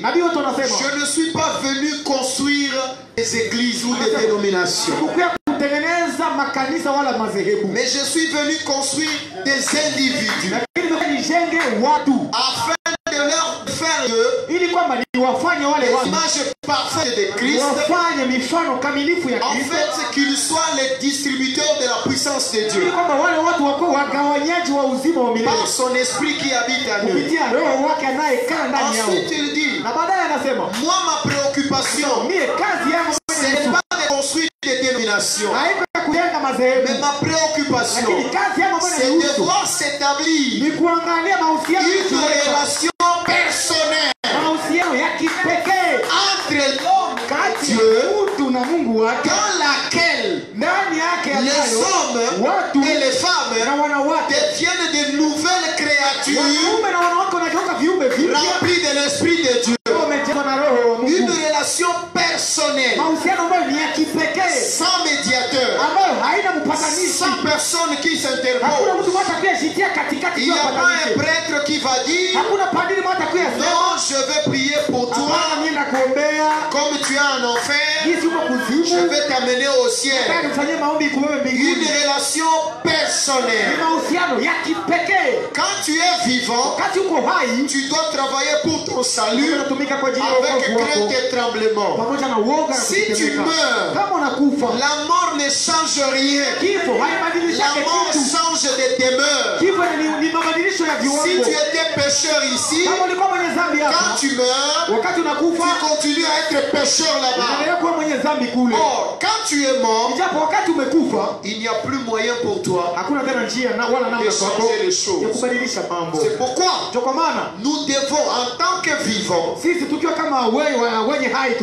S2: Nabii wote wanasema
S1: Je ne suis pas venu construire des églises ou des dénominations,
S2: sikukuja kutengeneza makanisa wala madhehebu,
S1: mais je suis venu construire des individus
S2: lakini nimekuja nijenge watu
S1: afin de leur faire
S2: ili kwamba niwafanye wale watu
S1: l'image parfaite de Christ,
S2: wafanye mifano kamilifu ya
S1: en
S2: Kristo,
S1: fait qu'ils soient les distributeurs de la puissance de
S2: ili
S1: Dieu
S2: kwamba wale watu wako wagawanyaji wa uzima wa milele
S1: par son esprit qui habite en eux.
S2: kupitia roho wake anayekaa ndani yao.
S1: Ensuite il dit,
S2: Na baadaye anasema
S1: moi ma préoccupation
S2: mie kazi yangu
S1: c'est pas de construire des dénominations,
S2: haiko ya kujenga madhehebu,
S1: mais ma préoccupation
S2: lakini kazi yangu ambayo
S1: c'est de
S2: inahusu
S1: voir s'établir
S2: ni kuangalia mahusiano
S1: une relation personnelle
S2: mahusiano ya kipekee
S1: entre l'homme
S2: kati ya
S1: Dieu,
S2: mtu na Mungu wake,
S1: dans laquelle
S2: ndani yake
S1: les
S2: ambayo
S1: hommes
S2: watu
S1: et les femmes
S2: na wanawake
S1: deviennent de nouvelles créatures
S2: wanaume na wanawake wanageuka viumbe vipya
S1: remplies de l'esprit de Dieu.
S2: wamejazwa na roho wa
S1: Une
S2: Mungu,
S1: relation personnelle,
S2: mahusiano ambayo ni ya kipekee
S1: sans médiateur,
S2: ambayo haina mpatanishi.
S1: sans personne qui
S2: Hakuna
S1: s'interpose.
S2: mtu mmoja atakayejitia katikati
S1: Il n'y
S2: kwa
S1: a pas un
S2: patanishi.
S1: prêtre qui va dire
S2: Hakuna padri mmoja atakayesema
S1: non, je vais prier pour toi,
S2: hapana, mimi nakuombea
S1: comme tu as un enfer,
S2: jinsi uko
S1: je
S2: kuzimu,
S1: vais t'amener au
S2: nataka
S1: ciel.
S2: nifanyie maombi kuwewe
S1: Une
S2: mbinguni.
S1: relation
S2: Ni
S1: personnelle.
S2: mahusiano ya kipekee.
S1: Quand tu es vivant,
S2: Wakati uko hai
S1: tu dois travailler pour ton salut
S2: unatumika kwa ajili ya
S1: avec
S2: wokovu wako
S1: crainte et tremblement.
S2: pamoja na uoga na
S1: Si tu
S2: kutetemeka.
S1: meurs,
S2: Kama unakufa,
S1: la mort ne change rien.
S2: kifo haibadilishi
S1: La mort
S2: kitu.
S1: change de demeure.
S2: Kifo ni mabadilisho ya
S1: Si
S2: viwango.
S1: tu étais pécheur ici,
S2: Kama ulikuwa mwenye dhambi
S1: quand
S2: hapa,
S1: tu meurs,
S2: wakati unakufa
S1: tu continues à être pécheur là-bas.
S2: unaendelea kuwa mwenye dhambi kule.
S1: Or, quand tu es mort,
S2: Ijapo wakati umekufa,
S1: il n'y a plus moyen pour toi
S2: hakuna tena njia na wala
S1: de
S2: namna kwako
S1: changer les
S2: ya
S1: choses.
S2: kubadilisha mambo.
S1: C'est pourquoi
S2: Ndio kwa maana
S1: nous devons, en tant que vivants,
S2: sisi tukiwa kama wenye hai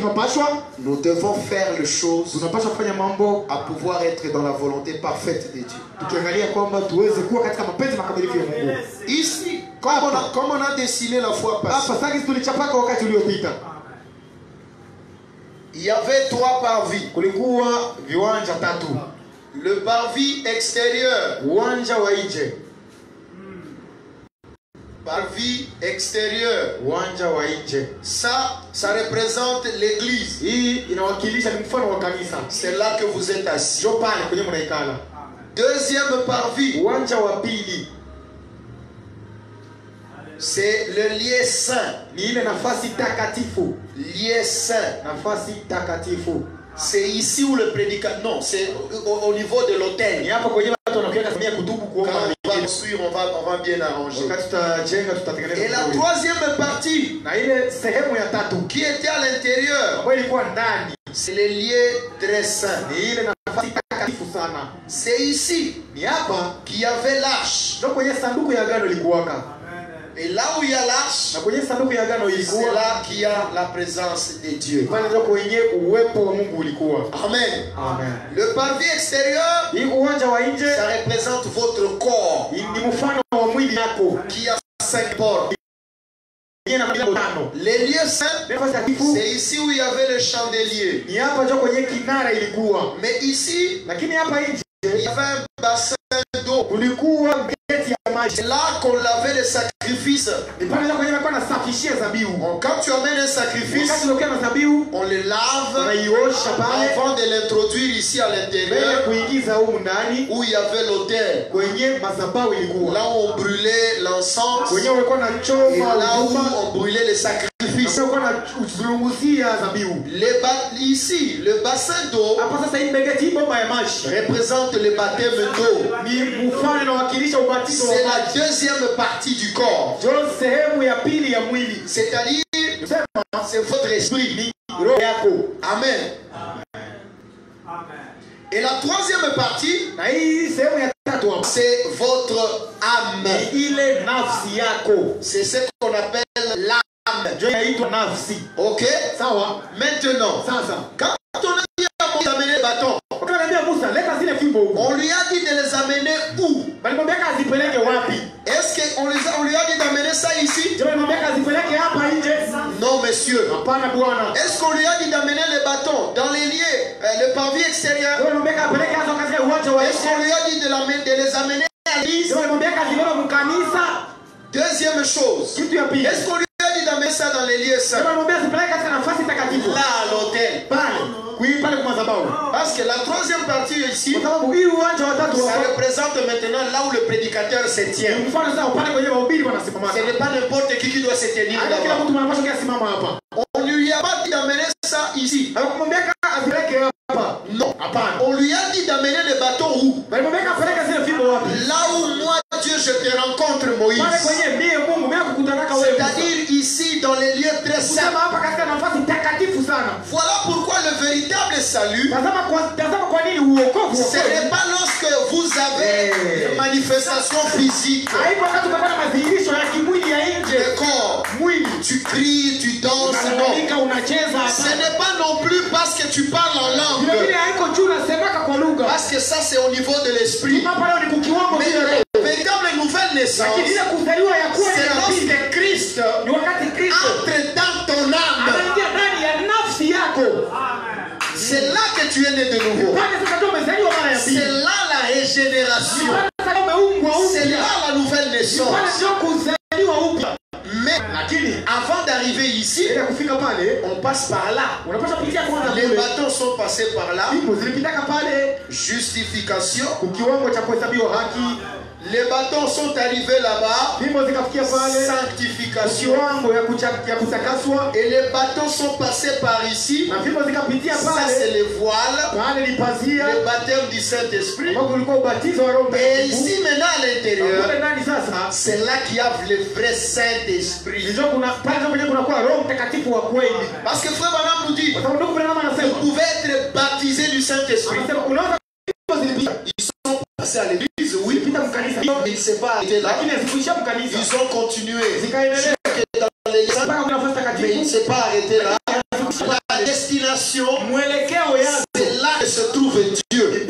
S1: nous devons faire les choses
S2: tunapaswa kufanya mambo
S1: à pouvoir être dans la volonté parfaite de Dieu.
S2: tukiangalia kwamba tuweze kuwa katika mapenzi makamilifu ya Mungu.
S1: Ici, comme on a dessiné la fois passée,
S2: Hapa sasa tulichapaka wakati uliopita.
S1: il y avait 3 parvis.
S2: Kulikuwa viwanja tatu.
S1: Le parvis extérieur,
S2: Uwanja wa nje,
S1: parvis extérieur,
S2: uwanja wa nje.
S1: ça représente l'église.
S2: Hii inawakilisha ni mfano wa kanisa.
S1: C'est là que vous êtes assis.
S2: Ndio pale kwenye mnaikala.
S1: Deuxième parvis,
S2: Uwanja wa pili
S1: c'est le lieu saint.
S2: ni ile nafasi takatifu.
S1: Lieu saint.
S2: Nafasi takatifu.
S1: C'est ici où le prédicateur... Non, c'est au niveau de l'autel.
S2: Ni hapo kwenye watu wanakuja kutumia kutubu
S1: Quand
S2: kuomba.
S1: on va construire, on va bien arranger.
S2: Wakati tutajenga tutatengeneza.
S1: Et la
S2: vizuri.
S1: troisième partie,
S2: Na ile sehemu ya tatu
S1: qui était à l'intérieur,
S2: ambayo ilikuwa ndani
S1: c'est le lieu très saint.
S2: ni ile nafasi takatifu sana.
S1: C'est ici
S2: Ni hapa
S1: qu'il y avait l'arche.
S2: ndio kwenye sanduku ya agano ilikuwaka.
S1: Et là où il y a l'arche,
S2: Na kwenye sanduku ya agano
S1: c'est
S2: ilikuwa
S1: là qu'il y a la présence de Dieu.
S2: pale ndio kwenye uwepo wa Mungu ulikuwa.
S1: Amen.
S2: Amen.
S1: Le parvis extérieur,
S2: Hii uwanja wa nje
S1: ça représente votre corps
S2: ni mfano wa mwili yako.
S1: qui a 5 portes.
S2: Ni na milango tano.
S1: Les lieux saints,
S2: Nafasi takatifu
S1: c'est ici où il y avait le chandelier.
S2: ni hapa ndio kwenye kinara ilikuwa.
S1: Mais ici,
S2: Lakini hapa nje
S1: il y avait un bassin d'eau.
S2: kulikuwa geti ya maji.
S1: C'est là qu'on lavait les sacrifices.
S2: Ni pale ndio kwenye walikuwa nasafishia zabihu.
S1: Quand tu amènes un sacrifice,
S2: Wakati unakuwa na zabihu
S1: on le lave
S2: unaiosha pale
S1: avant de l'introduire ici à
S2: mbele
S1: l'intérieur
S2: kuingiza humu ndani
S1: où il y avait l'autel.
S2: kwenye madhabahu ilikuwa.
S1: Là où on brûlait l'encens
S2: Kwenye walikuwa na choma
S1: et là où
S2: uvuma
S1: on brûlait les sacrifices. Ici, le bassin d'eau représente le baptême d'eau. C'est la deuxième partie du corps. C'est-à-dire, c'est votre esprit. Amen. Et la troisième partie, c'est votre âme. C'est ce qu'on appelle l'âme. Ok? Maintenant, quand on a dit à Moïse d'amener les bâtons, on lui a dit de les amener où? Est-ce qu'on lui a dit d'amener ça ici? Non, monsieur. Est-ce qu'on lui a dit d'amener les bâtons dans les lieux, le parvis extérieur? Est-ce qu'on lui a dit de les amener à l'église? Deuxième chose, est-ce qu'on lui a dit d'amener ça dans les lieux saints? Là, à l'hôtel. Parce que la troisième partie ici, ça représente maintenant là où le prédicateur se tient. Ce n'est pas n'importe qui doit se tenir là-bas. On ne lui a pas dit d'amener ça ici. Non. On lui a dit d'amener les bâtons où? Là où moi, Dieu, je te rencontre, Moïse. C'est-à-dire ici, dans les lieux très saints. Voilà pourquoi le véritable salut, ce n'est pas lorsque vous avez une manifestation physique. Le corps, tu cries, tu danses, non. Ce n'est pas non plus parce que tu parles en langue. Parce que ça, c'est au niveau de l'esprit. Mais la véritable nouvelle naissance, c'est lorsque Christ entre dans ton âme. C'est là que tu es né de nouveau. C'est là la régénération. C'est là la nouvelle naissance. Mais avant d'arriver ici, on passe par là. Les bâtons sont passés par là. Justification. Les bâtons sont arrivés là-bas. Sanctification. Et les bâtons sont passés par ici. Ça, c'est les voiles. Le baptême du Saint-Esprit. Et ici, maintenant, à l'intérieur, c'est là qu'il y a le vrai Saint-Esprit. Parce que Frère Branham nous dit, vous pouvez être baptisé du Saint-Esprit. Ils sont passés à l'église, oui. Mais il ne s'est pas arrêté là. Ils ont continué. Mais il ne s'est pas arrêté là. La destination, c'est là que se trouve Dieu.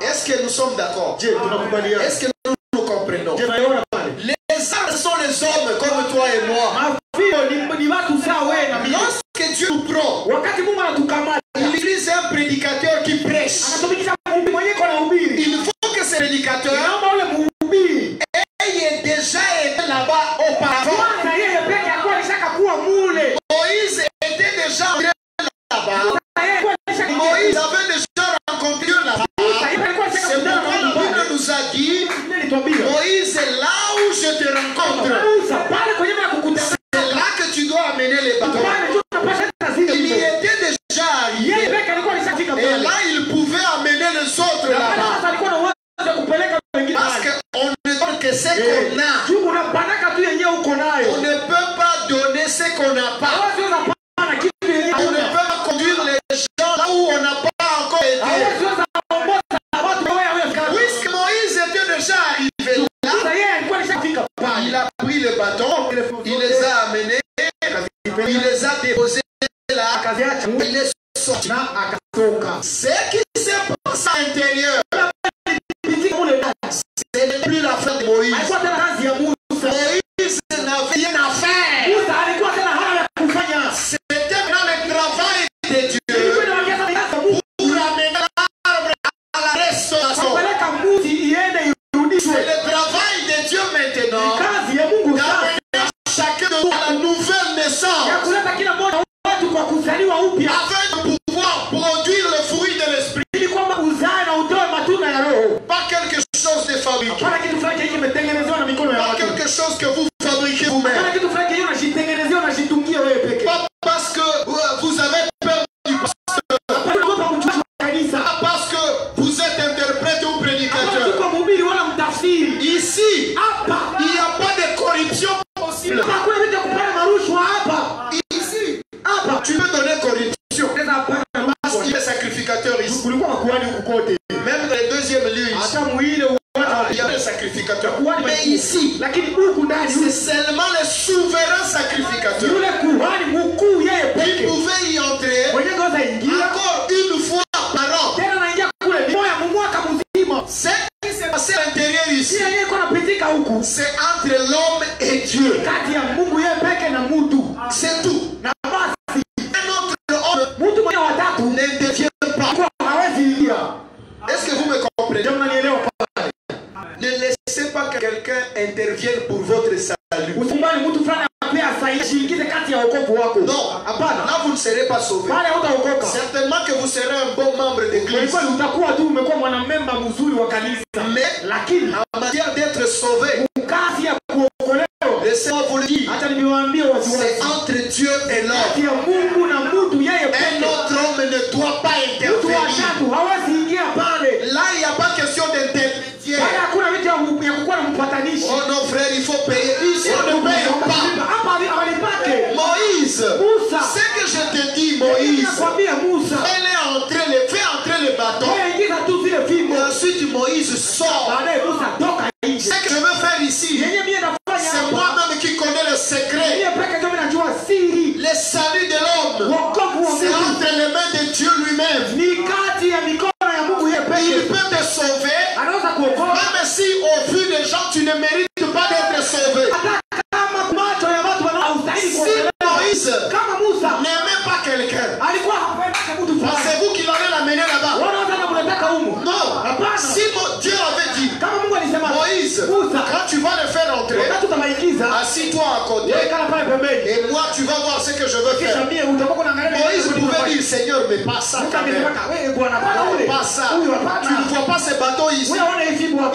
S1: Est-ce que nous sommes d'accord? Est-ce que nous comprenons? Les arts sont les hommes comme toi et moi. Lorsque Dieu nous prend, il utilise un prédicateur qui prêche. Il faut que ce prédicateur ait déjà été là-bas auparavant. Moïse était déjà là-bas. Moïse avait déjà rencontré Dieu là-bas. C'est pourquoi la Bible nous a dit, Moïse est là où je te rencontre. C'est là que tu dois amener les bâtons. Il y était déjà arrivé. Et là, il pouvait amener les autres là-bas. Parce qu'on ne donne que ce qu'on a. On ne peut pas donner ce qu'on n'a pas. On ne peut pas conduire les gens là où on n'a pas encore été. Puisque Moïse était déjà arrivé là, il a pris le bâton, il les a amenés, il les a déposés là, il est sorti. Ce qui s'est passé à l'intérieur, ce n'est plus l'affaire de Moïse. Moïse n'avait rien à faire. C'était maintenant le travail de Dieu pour amener l'arbre à la restauration. C'est le travail de Dieu maintenant d'amener chacun de nous à la nouvelle naissance afin de pouvoir produire le fruit de l'esprit. Pas quelque chose de fabriqué. Pas quelque chose que vous fabriquez vous-même. Même dans les deuxièmes lieux, il y a des sacrificateurs. Mais ici, c'est seulement les souverains sacrificateurs. Ils pouvaient y entrer encore une fois par an. Ce qui s'est passé à l'intérieur ici, c'est entre l'homme et Dieu. C'est tout. Un autre homme n'intervient pas. Est-ce que vous me comprenez? Ne laissez pas que quelqu'un intervienne pour votre salut. Non, là vous ne serez pas sauvé. Certainement que vous serez un bon membre d'église. Mais en matière d'être sauvé, laissez-moi vous le dire, c'est entre Dieu et l'homme. Un autre homme ne doit pas intervenir. Là, il n'y a pas question d'intermédiaire. Oh non frère, il faut payer. Ici on ne paye pas. Moïse, ce que je te dis, Moïse, fais entrer le bâton. Et ensuite Moïse sort. Ce que je veux faire ici, c'est moi-même qui connais le secret. Le salut de l'homme, c'est entre les mains de Dieu lui-même. Il peut te sauver, même si au vu des gens tu ne mérites pas d'être sauvé. Si Moïse n'aimait pas quelqu'un, pensez-vous qu'il allait l'amener là-bas? Non. Si Dieu avait dit, Moïse, quand tu vas le faire entrer, assis-toi à côté et moi tu vas voir ce que je veux faire. Moïse pouvait dire, Seigneur, mais pas ça quand même. Pas ça. Tu ne vois pas ce bateau ici?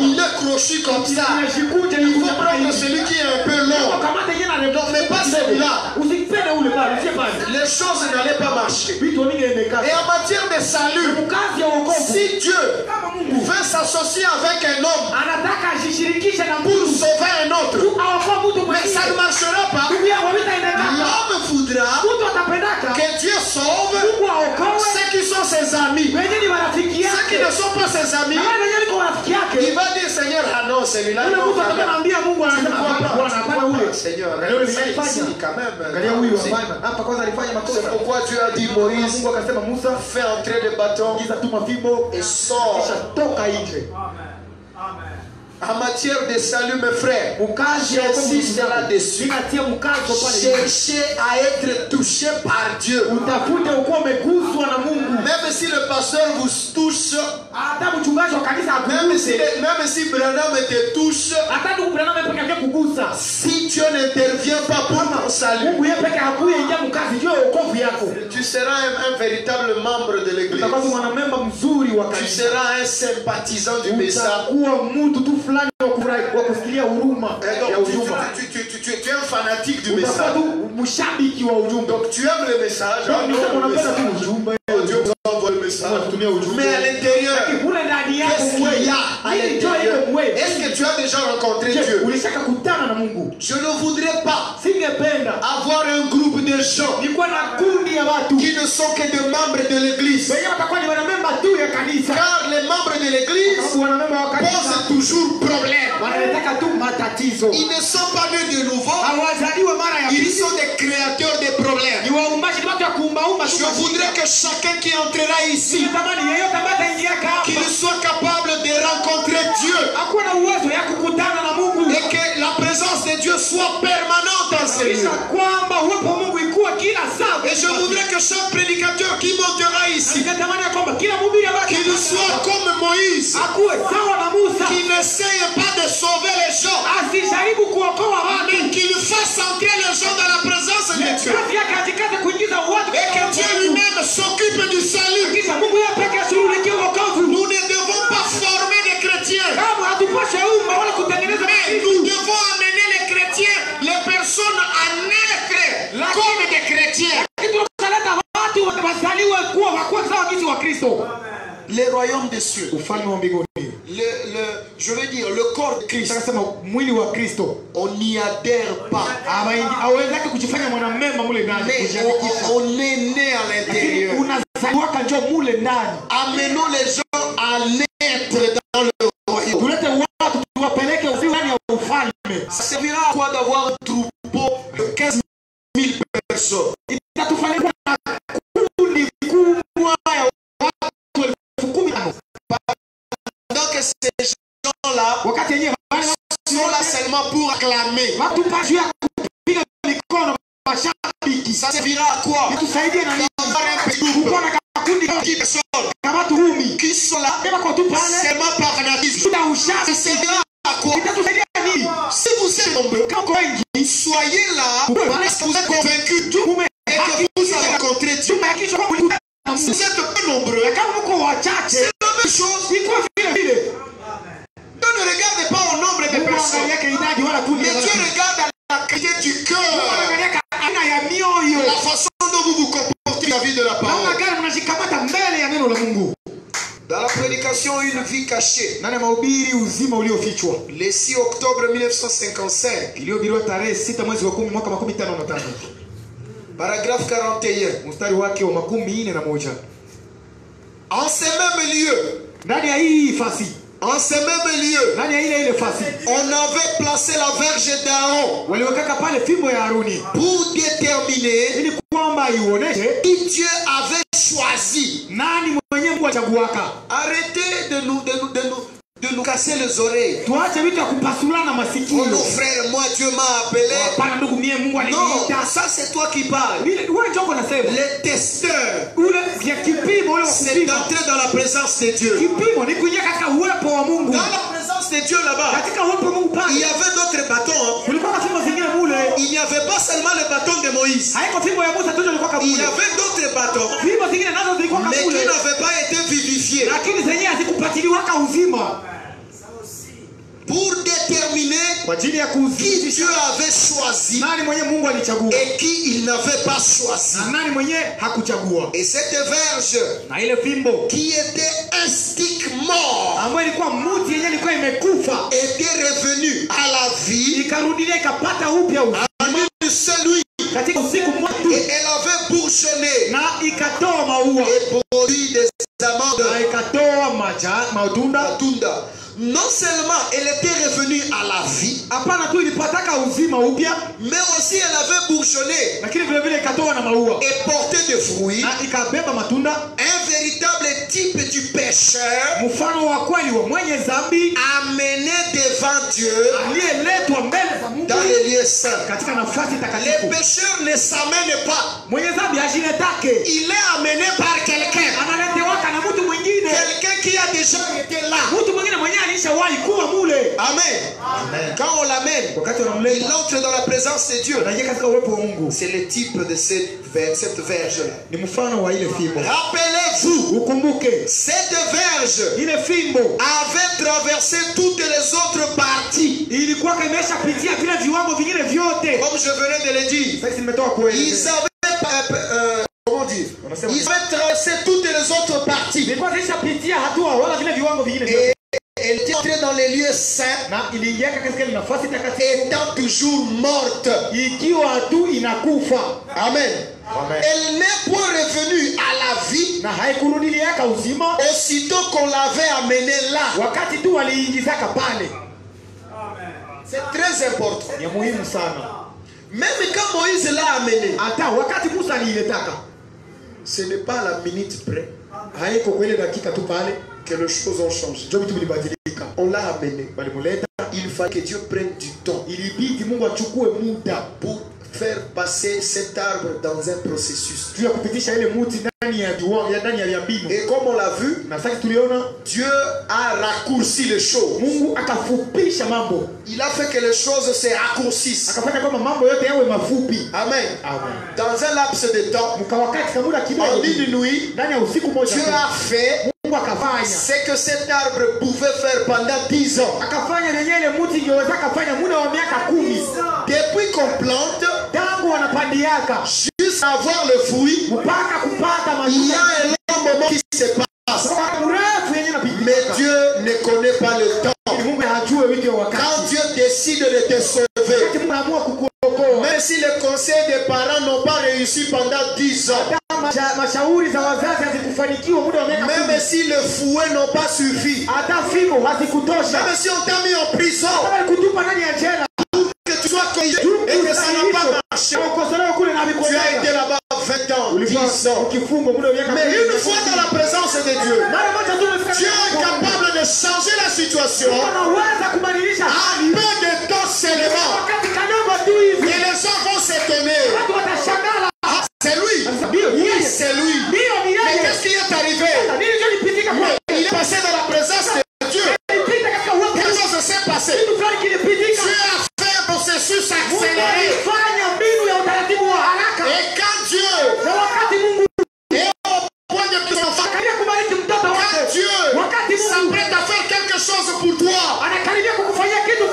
S1: Il est crochu comme ça. Il faut prendre celui qui est un peu long. Non, mais pas celui-là. Les choses n'allaient pas marcher. Et en matière de salut, si Dieu veut s'associer avec un homme pour sauver un autre, mais ça ne marchera pas. L'homme voudra que Dieu sauve ceux qui sont ses amis. Ceux qui ne sont pas ses amis, il va dire, Seigneur, ah non, celui-là, Seigneur, ici quand même. C'est pourquoi Dieu a dit, Moïse, fais entrer le bâton et sort. En matière de salut, mes frères, j'insiste là-dessus. Cherchez à être touché par Dieu. Même si le pasteur vous touche, même si Branham te touche, si Dieu n'intervient pas pour ton salut, tu seras un véritable membre de l'église. Tu seras un sympathisant du message. Tu es un fanatique du message. Donc tu aimes le message. Dieu vous envoie le message. Mais à l'intérieur, qu'est-ce qu'il y a à l'intérieur? Est-ce que tu as déjà rencontré Dieu? Je ne voudrais pas avoir un groupe de gens qui ne sont que des membres de l'église. Car les membres de l'église posent toujours problème. Ils ne sont pas nés de nouveau. Ils sont des créateurs de problèmes. Je voudrais que chacun qui entrera ici, qu'il soit capable de rencontrer Dieu. Et que la présence de Dieu soit permanente en ce lieu. Et je voudrais que chaque prédicateur qui montera ici, qu'il soit comme Moïse, qui n'essaye pas de sauver les gens, mais qu'il fasse entrer les gens dans la présence de Dieu. Et que Dieu lui-même s'occupe du salut. Nous ne devons pas former des chrétiens, mais nous devons amener les chrétiens, les personnes à naître comme des chrétiens. Les royaumes des cieux. Je veux dire, le corps de Christ. On n'y adhère pas. Mais on est né à l'intérieur. Amenons les gens à naître dans le royaume. Ça servira à quoi d'avoir un troupeau de 15 000 personnes? Pendant que ces gens-là sont là seulement pour acclamer. Ça servira à quoi? Qui sont là seulement par fanatisme. Ça servira à quoi? Si vous êtes nombreux, soyez là parce que vous êtes convaincus et que vous avez rencontré Dieu. Si vous êtes peu nombreux, c'est la même chose. Dieu ne regarde pas au nombre de personnes, mais Dieu regarde à la qualité du cœur, la façon dont vous vous comportez vis-à-vis de la parole. Dans la prédication Une vie cachée, le 6 octobre 1955, paragraphe 41, en ces mêmes lieux, en ces mêmes lieux, on avait placé la verge d'Aaron pour déterminer qui Dieu avait choisi. Arrêtez de nous casser les oreilles. Oh non frère, moi Dieu m'a appelé. Non, ça c'est toi qui parles. Les testeurs, c'est d'entrer dans la présence de Dieu. Dans la présence de Dieu là-bas, il y avait d'autres bâtons. Il n'y avait pas seulement le bâton de Moïse. Il y avait d'autres bâtons, mais qui n'avaient pas été vivifiés. Pour déterminer qui Dieu avait choisi et qui il n'avait pas choisi. Et cette verge qui était un stick mort était revenue à la vie en une seule nuit. Et elle avait bourgeonné et produit des amandes. Non seulement elle était revenue à la vie, mais aussi elle avait bourgeonné et porté des fruits. Un véritable type du pécheur amené devant Dieu dans les lieux saints. Les pécheurs ne s'amènent pas. Il est amené par quelqu'un. Quelqu'un qui a déjà été là. Amen. Quand on l'amène, il entre dans la présence de Dieu. C'est le type de cette verge-là. Rappelez-vous, cette verge avait traversé toutes les autres parties. Comme je venais de le dire, ils avaient comment dire? Ils avaient traversé toutes les autres parties. Et elle était entrée dans les lieux saints, étant toujours morte. Amen. Elle n'est point revenue à la vie aussitôt qu'on l'avait amenée là. C'est très important. Même quand Moïse l'a amenée, ce n'est pas à la minute près que les choses ont changé. On l'a amené. Il fallait que Dieu prenne du temps pour faire passer cet arbre dans un processus. Et comme on l'a vu, Dieu a raccourci les choses. Il a fait que les choses se raccourcissent. Amen. Dans un laps de temps, en une nuit, Dieu a fait ce que cet arbre pouvait faire pendant 10 ans. Depuis qu'on plante, jusqu'à avoir le fruit, il y a un long moment qui se passe. Mais Dieu ne connaît pas le temps. Quand Dieu décide de te sauver, même si les conseils des parents n'ont pas réussi pendant 10 ans,
S2: mashauri za wazazi hazikufanikiwa muda wa miaka
S1: même si le fouet n'ont pas suffi,
S2: hata fimbo hazikutosha,
S1: même si on t'a mis en prison,
S2: kama kutupa ndani ya jela
S1: que tu sois corrigé et que ça n'a pas marché, tu as été là-bas 20 ans, 10 ans. Mais une fois dans la présence de Dieu, Dieu est capable de changer la situation en peu de temps seulement. Et les gens vont s'étonner. Ah, c'est lui. Oui, c'est lui. Mais qu'est-ce qui est arrivé? Il est passé dans la présence de Dieu. Quelque chose s'est passé. Dieu a fait un processus accéléré. Et quand Dieu est au point de ton enfant, quand Dieu s'apprête à faire quelque chose pour toi,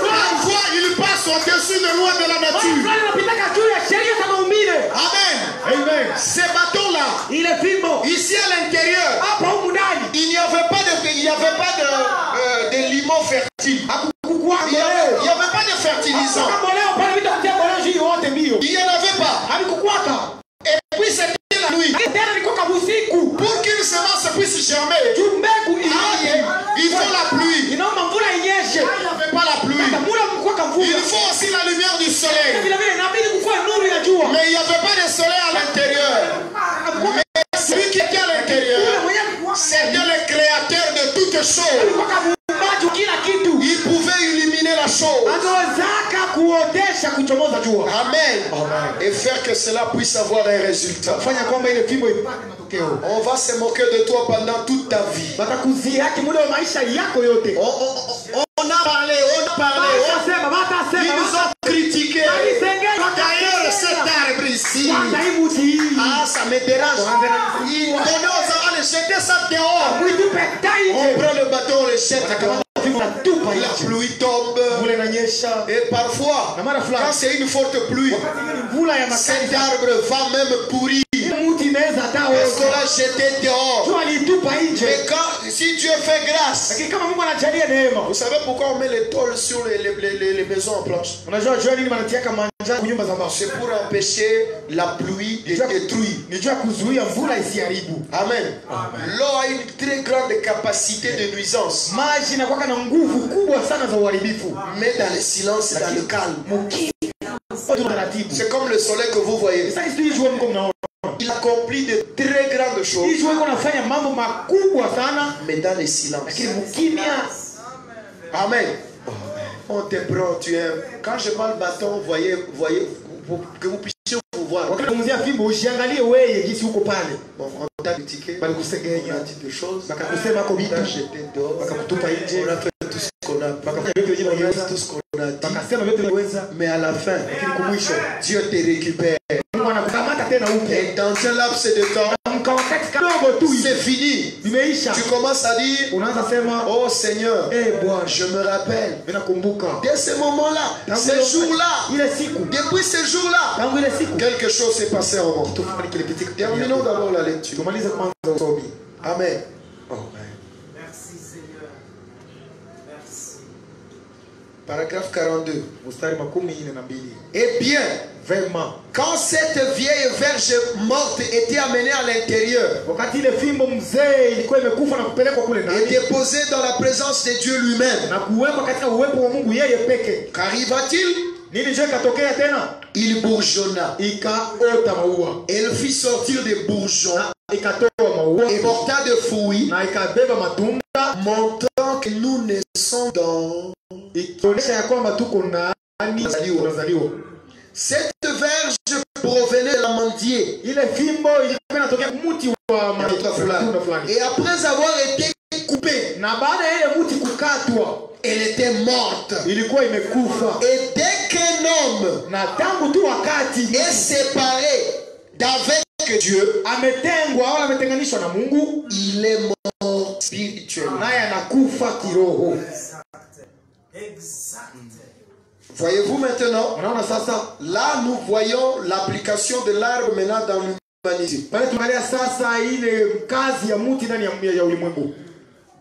S1: parfois il passe au-dessus de loi de la nature. Amen. Ces bâtons-là, ici à l'intérieur, il n'y avait pas de limon fertile. Il n'y avait pas de fertilisant. Il n'y en avait pas. Et puis c'était la nuit. Pour qu'une semence puisse germer, il faut la pluie. Il n'y avait pas la pluie. Il faut aussi la lumière du soleil. Mais il n'y avait pas de soleil à l'intérieur. Mais celui qui était à l'intérieur, c'était le créateur de toutes choses. Il pouvait illuminer la chose. Amen. Et faire que cela puisse avoir un résultat. On va se moquer de toi pendant toute ta vie. On a parlé. Ils nous ont critiqué. D'ailleurs, cet arbre ici, ça me dérange. Ils donnaient aux enfants de jeter ça dehors. On prend le bâton, on le jette. La pluie tombe. Et parfois, quand c'est une forte pluie, cet arbre va même pourrir. Parce qu'on l'a jeté dehors. Mais si Dieu fait grâce, vous savez pourquoi on met les tôles sur les maisons en planche? C'est pour empêcher la pluie de détruire. Amen. L'eau a une très grande capacité de nuisance. Mais dans le silence, dans le calme. C'est comme le soleil que vous voyez. Il accomplit de très grandes choses. Mais dans le silence. Amen. On te prend, tu aimes. Quand je parle bâton, voyez, que vous puissiez vous voir. Bon, on t'a critiqué, on a dit des choses, on t'a jeté dehors, on a fait tout ce qu'on a dit. Mais à la fin, Dieu te récupère. Et dans un laps de temps, c'est fini. Tu commences à dire, oh Seigneur, je me rappelle dès ce moment-là, ce jour-là, depuis ce jour-là, quelque chose s'est passé en moi. Terminons d'abord la lecture. Amen.
S3: Merci Seigneur. Merci.
S1: Paragraphe 42. Eh bien, vraiment, quand cette vieille verge morte était amenée à l'intérieur et déposée dans la présence de Dieu lui-même, qu'arriva-t-il? Il bourgeonna. Elle fit sortir des bourgeons et porta de fruits, montrant que nous naissons dans. Cette verge provenait de l'amandier. Et après avoir été coupée, elle était morte. Et dès qu'un homme est séparé d'avec Dieu, il est mort spirituellement.
S3: Exact.
S1: Voyez-vous maintenant? Là, nous voyons l'application de l'arbre maintenant dans l'humanité.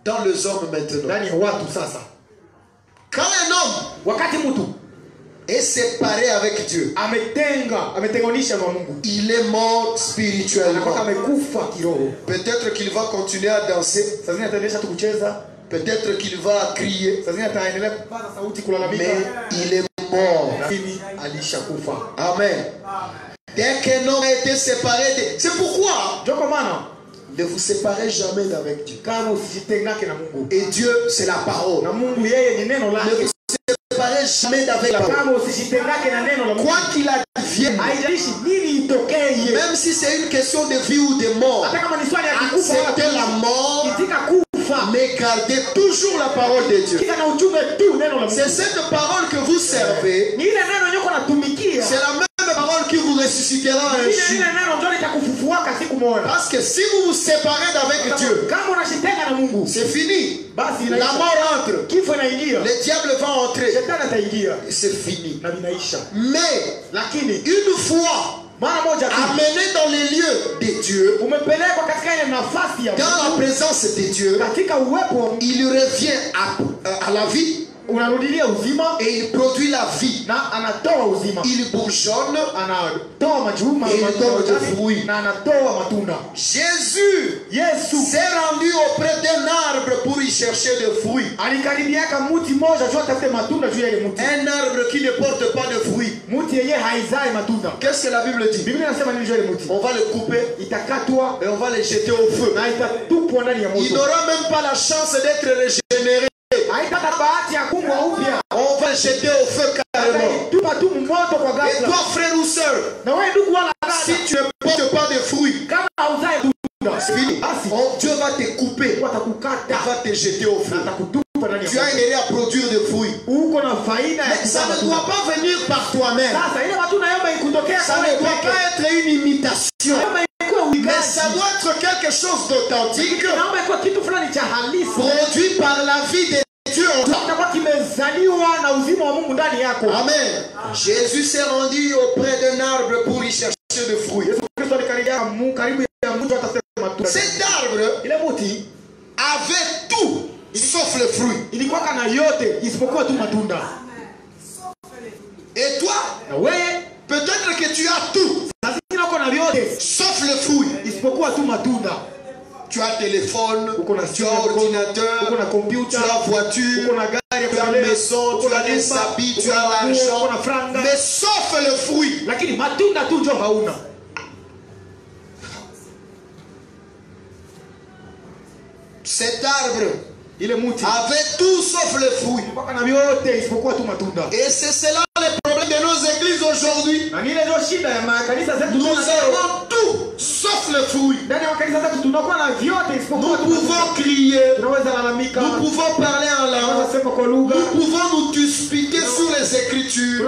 S1: Dans les hommes maintenant. Quand un homme est séparé avec Dieu.
S2: ametenganisha na Mungu.
S1: Il est mort spirituellement.
S2: Amekufa kiroho.
S1: Peut-être qu'il va continuer à danser.
S2: Sasa ataendelea tu kucheza.
S1: Peut-être qu'il va crier.
S2: Sasa ataendelea kupaza sauti kulalamika.
S1: Mais il est mort.
S2: Lakini alishakufa.
S1: Amen. Dès qu'un homme a été séparé de... C'est pourquoi ne vous séparez jamais d'avec Dieu. Et Dieu, c'est la parole. Ne vous séparez jamais d'avec la parole. Quoi qu'il advienne, même si c'est une question de vie ou de mort, acceptez la mort, mais gardez toujours la parole de Dieu. C'est cette parole que vous servez. C'est la même parole qui vous ressuscitera un jour. Parce que si vous vous séparez d'avec Dieu, c'est fini. La mort entre. Le diable va entrer. Et c'est fini. Mais une fois amené dans les lieux de Dieu, dans la présence de Dieu, il revient à la vie. Et il produit la vie. Il bourgeonne et il donne des fruits. Jésus s'est rendu auprès d'un arbre pour y chercher des fruits. Un arbre qui ne porte pas de fruits. Qu'est-ce que la Bible dit? On va le couper et on va le jeter au feu. Il n'aura même pas la chance d'être régénéré. On va le jeter au feu carrément. Et toi, frère ou soeur, si tu ne portes pas de fruits, c'est fini. Dieu va te couper. Il va te jeter au feu. Tu as intérêt à produire des fruits. Mais ça ne doit pas venir par toi-même. Ça ne doit pas être une imitation. Mais ça doit être quelque chose d'authentique, produit par la vie de Dieu. Amen. Jésus s'est rendu auprès d'un arbre pour y chercher des fruits. Cet arbre avait tout sauf le fruit. Et toi, peut-être que tu as tout sauf le fruit. Tu as téléphone, tu as ordinateur, tu as voiture, tu as maison, tu as des habits, tu as l'argent, mais sauf le fruit. Cet arbre avait tout sauf le fruit. Et c'est cela le problème de nos églises aujourd'hui. Nous avons tout sauf le fruit. Nous pouvons crier, nous pouvons parler en langue, nous pouvons nous disputer sur les Écritures,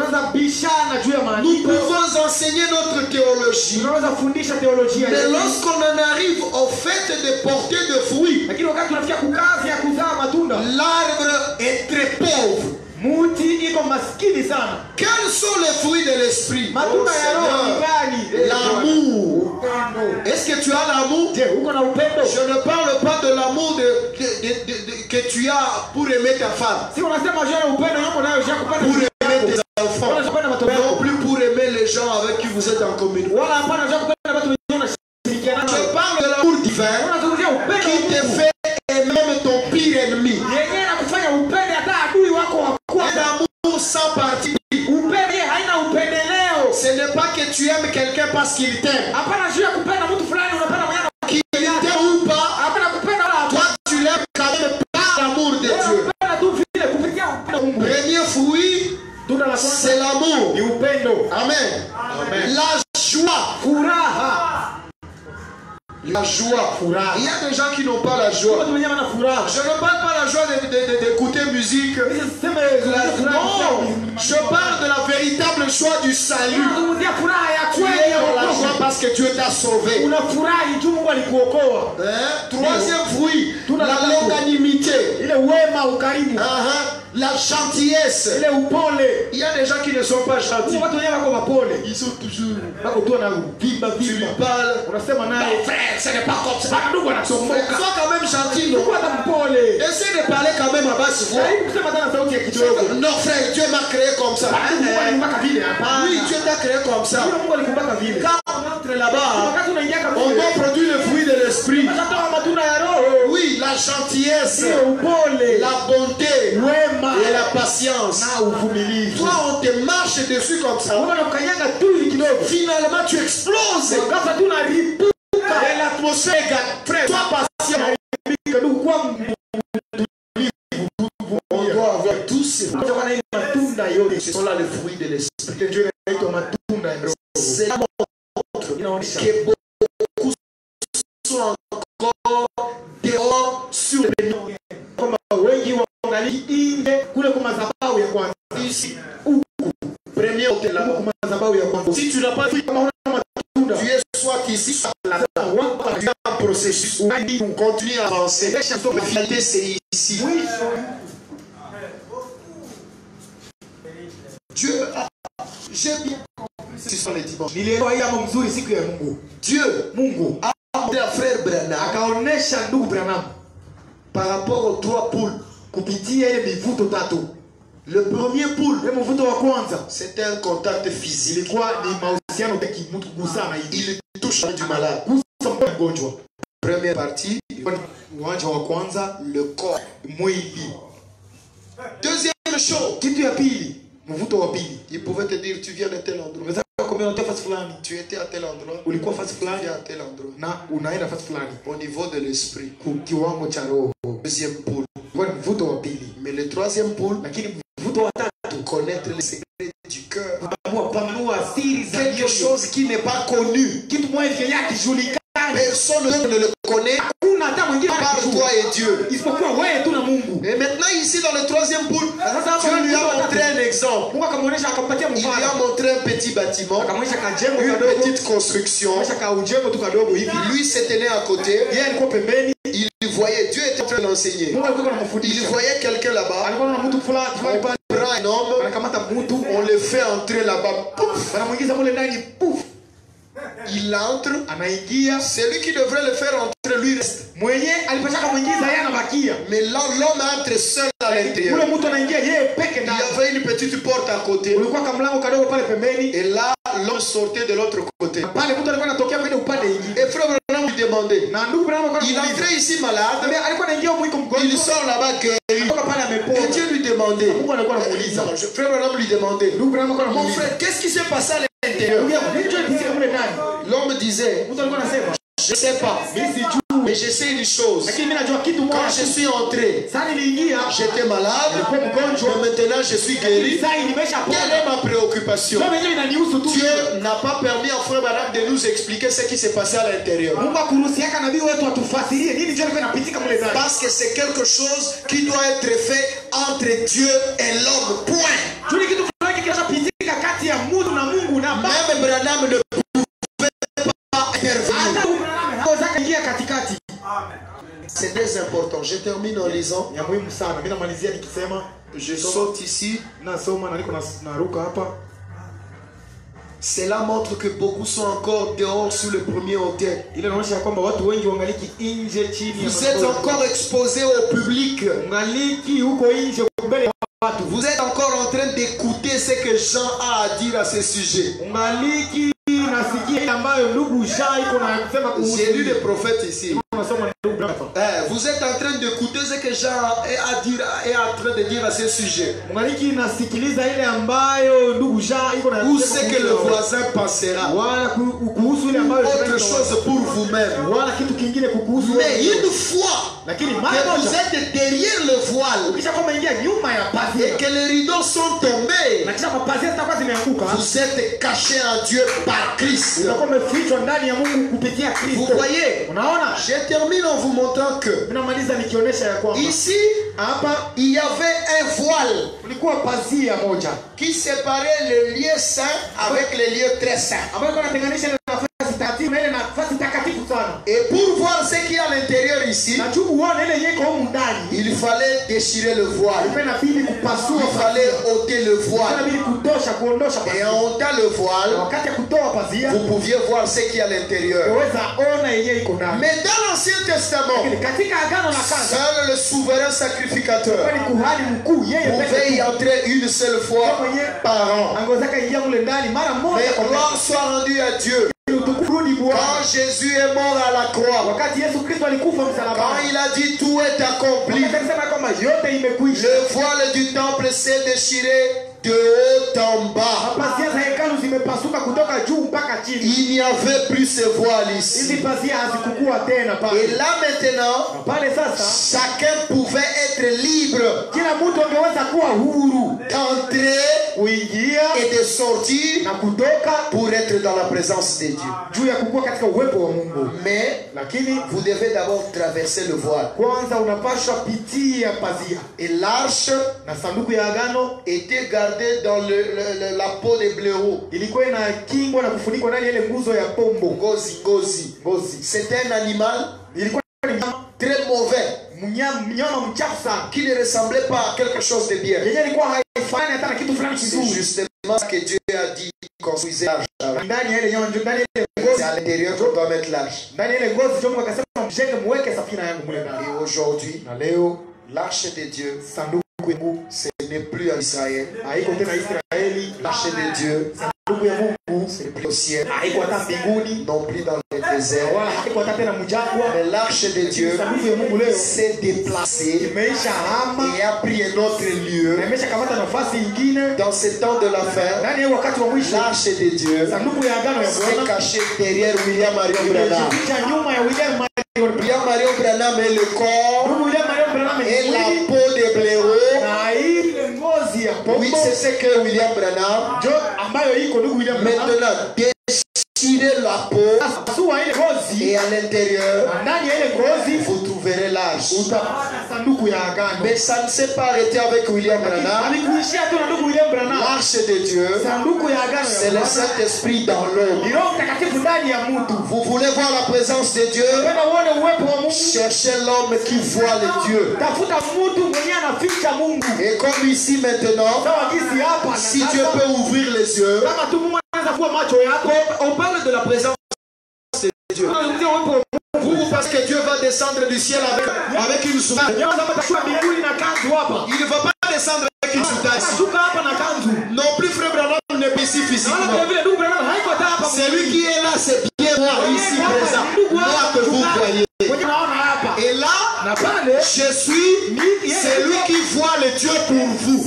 S1: nous pouvons enseigner notre théologie. Mais lorsqu'on en arrive au fait de porter de fruits, l'arbre est très pauvre. Quels sont les fruits de l'esprit? L'amour. Est-ce que tu as l'amour? Je ne parle pas de l'amour que tu as pour aimer ta femme, pour aimer tes enfants, non plus pour aimer les gens avec qui vous êtes en communion. Je parle de l'amour divin qui te fait aimer même ton pire ennemi. Un amour sans parti. Ce n'est pas que tu aimes quelqu'un parce qu'il t'aime. Qu'il t'aime ou pas, toi tu l'aimes quand même par l'amour de Dieu. Premier fruit, c'est l'amour. Amen. La joie. La joie. Il y a des gens qui n'ont pas la joie. Je ne parle pas de la joie d'écouter musique. Non, je parle de la véritable joie du salut. Tu es dans la joie parce que Dieu t'a sauvé. Troisième fruit, la longanimité. La gentillesse. Il y a des gens qui ne sont pas gentils. Ils sont toujours. Tu lui parles. Frère, ce n'est pas comme ça. Sois quand même gentil. Essaye de parler quand même à basse voix. Non, frère, Dieu m'a créé comme ça. Oui, Dieu t'a créé comme ça. Quand on entre là-bas, on doit produire le fruit de l'esprit. Oui, la gentillesse, la bonté et la patience. Toi, on te marche dessus comme ça. Finalement, tu exploses. Et l'atmosphère est frère. Sois patient. On doit avoir tous ces fruits. Ce sont là les fruits de l'esprit. C'est la montre que beaucoup sont encore dehors sur les noms. Ici, premier hôtel là. Si tu n'as pas vu, tu es soit ici, soit là-bas. Tu as un processus où on continue à avancer. La finalité, c'est ici. Dieu a... J'ai bien compris ce sont les dimanches. Dieu a montré à frère Branham par rapport aux 3 poules. Le premier poule, c'était un contact physique. Il touche du malade. Première partie, le corps. Deuxième chose, il pouvait te dire tu viens de tel endroit. Tu étais à tel endroit. Tu viens à tel endroit. Au niveau de l'esprit. Deuxième poule. Mais le troisième poule, connaître les secrets du cœur. Quelque chose qui n'est pas connu. Personne ne le connaît par toi et Dieu. Et maintenant ici dans le troisième poule, Dieu lui a montré un exemple. Il lui a montré un petit bâtiment, une petite construction. Lui se tenait à côté. Il voyait, Dieu était en train d'enseigner. Il voyait quelqu'un là-bas. On prend un homme, on le fait entrer là-bas. Il entre, celui qui devrait le faire entrer, lui reste. Mais l'homme entre seul à l'intérieur. Il y avait une petite porte à côté. Et là, l'homme sortait de l'autre côté. Et frère Branham lui demandait. Il entrait ici malade. Il sort là-bas guéri. Et Dieu lui demandait. Frère Branham lui demandait. Mon frère, qu'est-ce qui s'est passé à l'intérieur? L'homme disait, je ne sais pas, mais je sais une chose. Quand je suis entré, j'étais malade, mais maintenant je suis guéri. Quelle est ma préoccupation? Dieu n'a pas permis à frère Branham de nous expliquer ce qui s'est passé à l'intérieur. Parce que c'est quelque chose qui doit être fait entre Dieu et l'homme. Point. Même Branham ne pouvait pas intervenir. C'est très important. Je termine en lisant. Je saute ici. Cela montre que beaucoup sont encore dehors sur le premier hôtel. Vous êtes encore exposés au public. Vous êtes encore en train d'écouter ce que Jean a à dire à ce sujet. J'ai lu les prophètes ici. Vous êtes en train d'écouter ce que Jean est en train de dire à ce sujet. Ou ce que le voisin pensera. Autre chose pour vous-même. Mais une fois que vous êtes derrière le voile et que les rideaux sont tombés, vous êtes cachés en Dieu par Christ. Vous voyez, je termine en vous montrant que ici, il y avait un voile qui séparait les lieux saints avec les lieux très saints. Et pour voir ce qu'il y a à l'intérieur ici, il fallait déchirer le voile. Il fallait ôter le voile. Et en ôtant le voile, vous pouviez voir ce qu'il y a à l'intérieur. Mais dans l'Ancien Testament, seul le souverain sacrificateur pouvait y entrer une seule fois par an. Mais gloire soit rendue à Dieu. Quand Jésus est mort à la croix, quand il a dit tout est accompli, le voile du temple s'est déchiré de haut en bas. Il n'y avait plus ce voile ici. Et là maintenant, chacun pouvait être libre d'entrer et de sortir pour être dans la présence de Dieu. Mais vous devez d'abord traverser le voile. Et l'arche était gardée dans la peau des blaireaux. C'était un animal très mauvais, qui ne ressemblait pas à quelque chose de bien. C'est justement ce que Dieu a dit: construisez l'arche. C'est à l'intérieur qu'on doit mettre l'arche. Et aujourd'hui, l'arche de Dieu, ce n'est plus en Israël. L'arche de Dieu, ce n'est plus au ciel, non plus dans le désert. Mais l'arche de Dieu s'est déplacée et a pris un autre lieu. Dans ce temps de la fin, l'arche de Dieu s'est cachée derrière William Marion Branham. William Marion Branham est le corps et la peau des blaireaux. Oui, c'est ce que William Branham. Maintenant, déchirez la peau et à l'intérieur, vous trouverez l'arche. Mais ça ne s'est pas arrêté avec William Branham. L'arche de Dieu, c'est le Saint-Esprit dans l'homme. Vous voulez voir la présence de Dieu? Cherchez l'homme qui voit les dieux. Et comme ici maintenant, si Dieu peut ouvrir les yeux, on parle de la présence de Dieu. Vous pensez que Dieu va descendre du ciel avec une soutane? Il ne va pas descendre avec une soutane. Non plus, frère Branham n'est pas ici physiquement. Celui qui est là, c'est bien moi ici présent. Moi que vous voyez. Et là, je suis celui qui voit les dieux pour vous.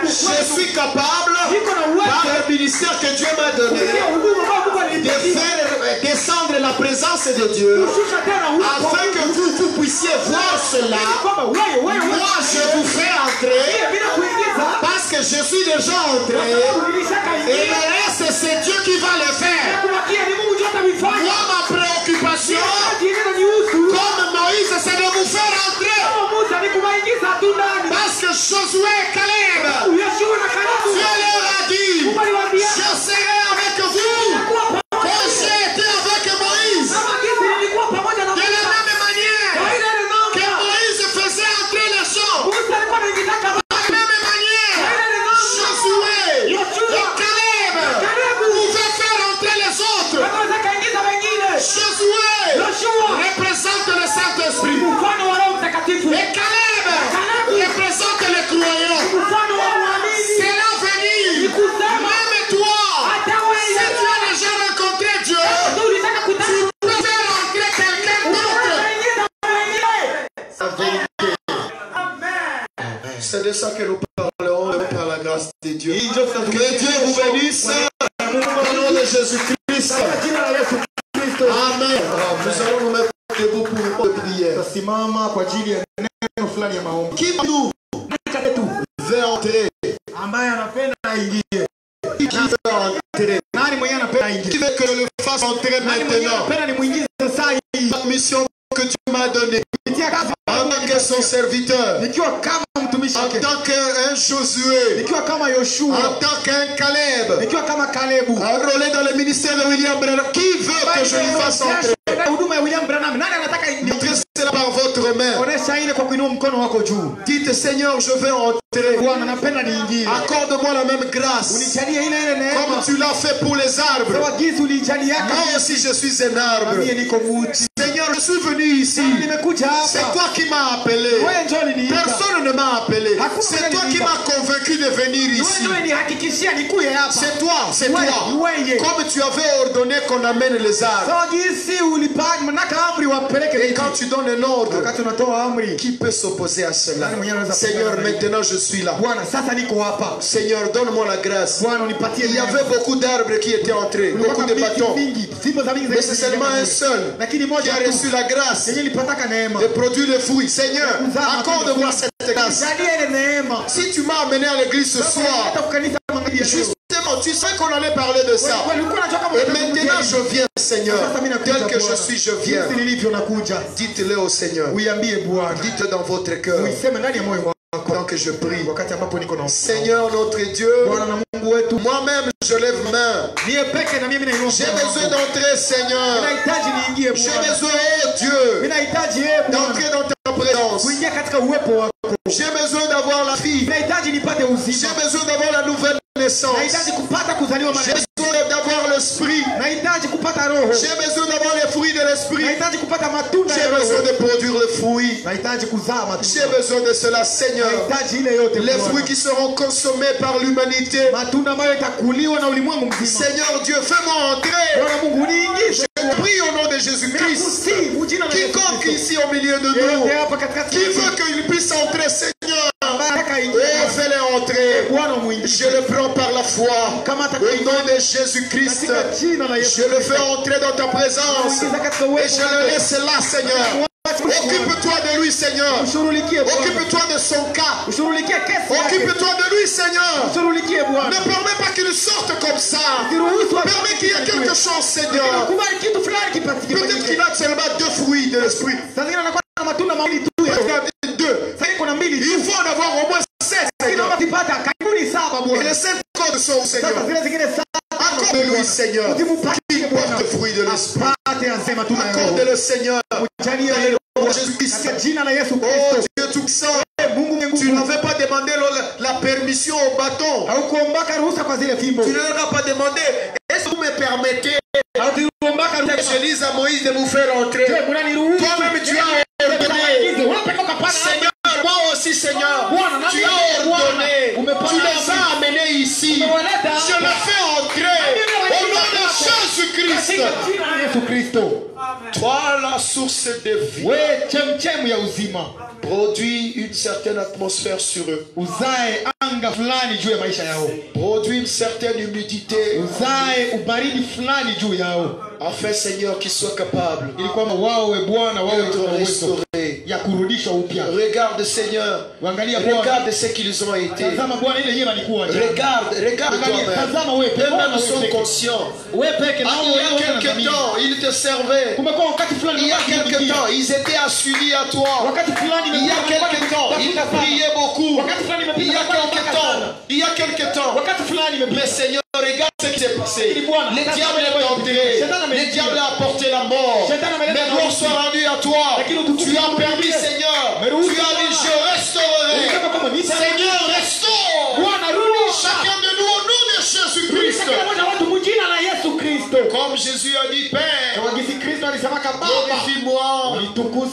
S1: Je suis capable, par le ministère que Dieu m'a donné, de faire descendre la présence de Dieu, afin que vous puissiez voir cela. Moi, je vous fais entrer, parce que je suis déjà entré, et le reste, c'est Dieu qui va le faire. Moi, ma préoccupation, comme Moïse, c'est de vous faire entrer. Parce que Josué et Caleb, Dieu leur a dit: je serai avec vous comme j'ai été avec Moïse. De la même manière que Moïse faisait entrer les gens, de la même manière, Josué et Caleb pouvaient faire entrer les autres. Josué représente le Saint-Esprit. Et Caleb représente les croyants. C'est l'avenir. Même toi, si tu as déjà rencontré Dieu, tu peux faire entrer quelqu'un d'autre. C'est de ça que nous parlerons par la grâce de Dieu. Que Dieu vous bénisse au nom de Jésus-Christ. Amen. Nous allons nous mettre debout pour une prière. Qui nous veut entrer? Qui veut entrer? Qui veut que je le fasse entrer maintenant? La mission que tu m'as donnée en tant que son serviteur, en tant qu'un Josué, en tant qu'un Caleb, enrôlé dans le ministère de William Branham. Qui veut que je lui fasse entrer? Dites Seigneur, je veux entrer. Accorde-moi la même grâce. Comme tu l'as fait pour les arbres. Moi aussi je suis un arbre. Seigneur, je suis venu ici. C'est toi qui m'as appelé. Personne ne m'a appelé. C'est toi qui m'as convaincu de venir ici. C'est toi, c'est toi. Comme tu avais ordonné qu'on amène les arbres. Et quand tu donnes un ordre, qui peut s'opposer à cela? Seigneur, maintenant je suis là. Seigneur, donne-moi la grâce. Il y avait beaucoup d'arbres qui étaient entrés, beaucoup de bâtons. Mais c'est seulement un seul qui a reçu la grâce de produire le fruit. Seigneur, accorde-moi cette grâce. Si tu m'as amené à l'église ce soir, justement, tu sais qu'on allait parler de ça. Et maintenant je viens, Seigneur. Tel que je suis, je viens. Dites-le au Seigneur. Dites-le dans votre cœur. Tant que je prie. Seigneur notre Dieu, moi-même je lève main. J'ai besoin d'entrer, Seigneur. J'ai besoin, oh Dieu, d'entrer dans ta présence. J'ai besoin d'avoir la vie. J'ai besoin d'avoir la nouvelle naissance. J'ai besoin d'avoir l'esprit. J'ai besoin d'avoir les fruits de l'esprit. J'ai besoin de produire le fruit. J'ai besoin de cela, Seigneur. Les fruits qui seront consommés par l'humanité. Seigneur Dieu, fais-moi entrer. Je prie au nom de Jésus-Christ. Quiconque ici au milieu de nous, qui veut qu'il puisse entrer, Seigneur, oh, fais-le entrer. Je le prends par la foi. Au nom de Jésus-Christ, je le fais entrer dans ta présence. Et je le laisse là, Seigneur. Occupe-toi de lui, Seigneur. Occupe-toi de son cas. Occupe-toi de lui, Seigneur. Ne permets pas qu'il sorte comme ça. Permets qu'il y ait quelque chose, Seigneur. Peut-être qu'il a seulement 2 fruits de l'esprit. 2. Il faut en avoir au moins 7. Et les 5 codes sont, Seigneur. Accorde-lui, Seigneur, qui porte le fruit de l'esprit. Accorde-le, Seigneur. Jésus-Christ. Oh Dieu tout-puissant, tu n'avais pas demandé la permission au bâton. Tu ne leur as pas demandé. Est-ce que vous me permettez que je dise à Moïse de vous faire entrer? Toi-même tu as ordonné. Seigneur, moi aussi, Seigneur, tu as ordonné. Tu les as amenés ici. Je les fais entrer au nom de Jésus-Christ. Toi, la source de vie, produis une certaine atmosphère sur eux. Produis une certaine humidité. Afin, Seigneur, qu'ils soient capables d'être restaurés. Regarde, Seigneur. Regarde ce qu'ils ont été. Regarde toi-même. Eux-mêmes sont conscients. Il y a quelque temps, ils te servaient. Il y a quelque temps, ils étaient assunis à toi. Il y a quelque temps, ils priaient beaucoup. Il y a quelque temps. Mais Seigneur, regarde ce qui s'est passé. Le diable est entré. Le diable a apporté la mort. Mais gloire soit rendue à toi. Tu as permis, Seigneur. Tu as dit, je restaurerai. Seigneur, restaure chacun de nous au nom de Jésus-Christ. Comme Jésus a dit, Père, glorifie-moi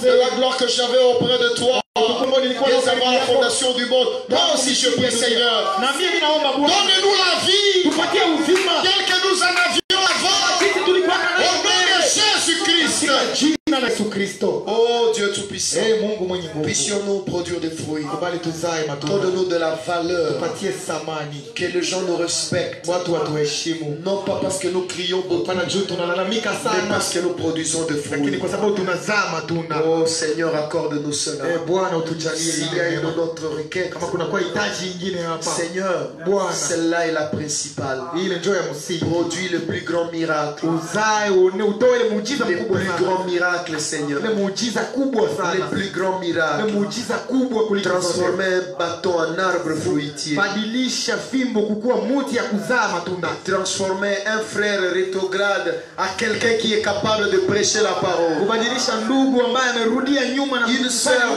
S1: de la gloire que j'avais auprès de toi. Dès avant la fondation du monde. Moi aussi je prie, Seigneur. Donne-nous la vie telle que nous en avions avant. Au nom de Jésus-Christ. Oh Dieu Tout-Puissant, puissions-nous produire des fruits. Donne-nous de la valeur. Que les gens nous respectent. Non pas parce que nous crions beaucoup, mais parce que nous produisons des fruits. Oh Seigneur, accorde-nous cela. S'il y a une autre requête, Seigneur, celle-là est la principale. Produis le plus grand miracle. Le plus grand miracle miracles, Seigneur.
S2: Ile muujiza kubwa
S1: Les
S2: sana.
S1: plus grands
S2: Ile
S1: miracles.
S2: muujiza kubwa kuliko zote.
S1: Transformer un bâton en arbre fruitier.
S2: Badilisha fimbo kukuwa muti ya kuzaa matunda.
S1: Transformer un frère rétrograde à quelqu'un qui est capable de prêcher la parole.
S2: Kubadilisha ndugu ambaye amerudia nyuma na
S1: Une sœur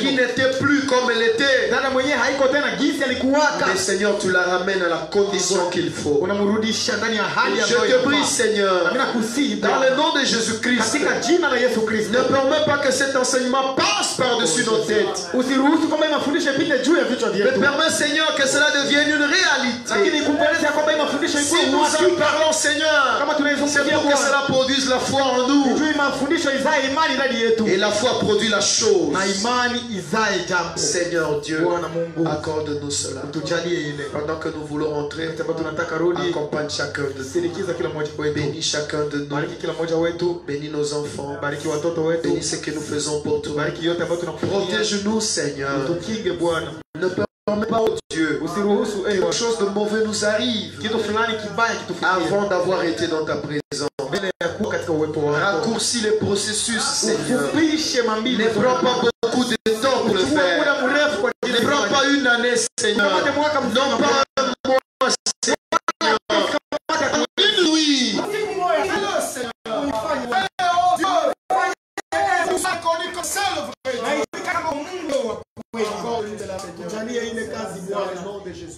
S1: qui n'était plus comme elle était.
S2: dada mwenyewe haiko tena jinsi alikuwaka.
S1: Mais Seigneur, tu la ramènes à la condition qu'il faut.
S2: Unamrudisha ndani ya hali
S1: Je te prie, Seigneur,
S2: Amina kusihi
S1: dans le nom de Jésus-Christ,
S2: katika jina la Yesu Kristo.
S1: ne permets pas que cet enseignement passe par-dessus nos têtes.
S2: Usiruhusu kwamba mafundisho yapite juu ya vichwa
S1: Mais
S2: vyetu.
S1: permets, Seigneur, que cela devienne une réalité.
S2: Lakini kumbeleza kwamba mafundisho
S1: Si nous en parlons, Seigneur,
S2: kama tunaizungumzia
S1: c'est pour que cela produise la foi en nous.
S2: juu mafundisho izae imani ndani yetu.
S1: Et la foi produit la chose.
S2: Na imani izae jambo.
S1: Seigneur Dieu,
S2: Bwana Mungu,
S1: accorde-nous cela.
S2: tujalie ile.
S1: Pendant que nous voulons entrer,
S2: Sababu tunataka rudi.
S1: accompagne chacun de nous.
S2: Sindikiza kila mmoja wetu.
S1: Bénis chacun de nous.
S2: Bariki kila mmoja wetu.
S1: Bénis nos enfants.
S2: Bariki watoto wetu.
S1: Bénis ce que nous faisons pour toi.
S2: Bariki yote ambayo tunakufanyia.
S1: Protège-nous, Seigneur.
S2: Tukinge Bwana.
S1: Ne permets pas, oh Dieu,
S2: Usiruhusu
S1: que quelque chose de mauvais nous arrive
S2: kitu fulani kibaya kitufikie.
S1: avant d'avoir été dans ta présence.
S2: Mbele ya kuwa katika uwepo wako.
S1: Raccourcis les processus, Seigneur.
S2: Ufupishe mambibi.
S1: Ne prends pas beaucoup de temps pour le
S2: Chukua
S1: faire.
S2: muda mrefu kwa ajili
S1: Ne
S2: ya
S1: prends
S2: kufanya.
S1: pas une année, Seigneur.
S2: Ukamate mwaka mzima.
S1: Non pas un mois, Seigneur. Une nuit.
S3: Tujalie ile kazi Bwana,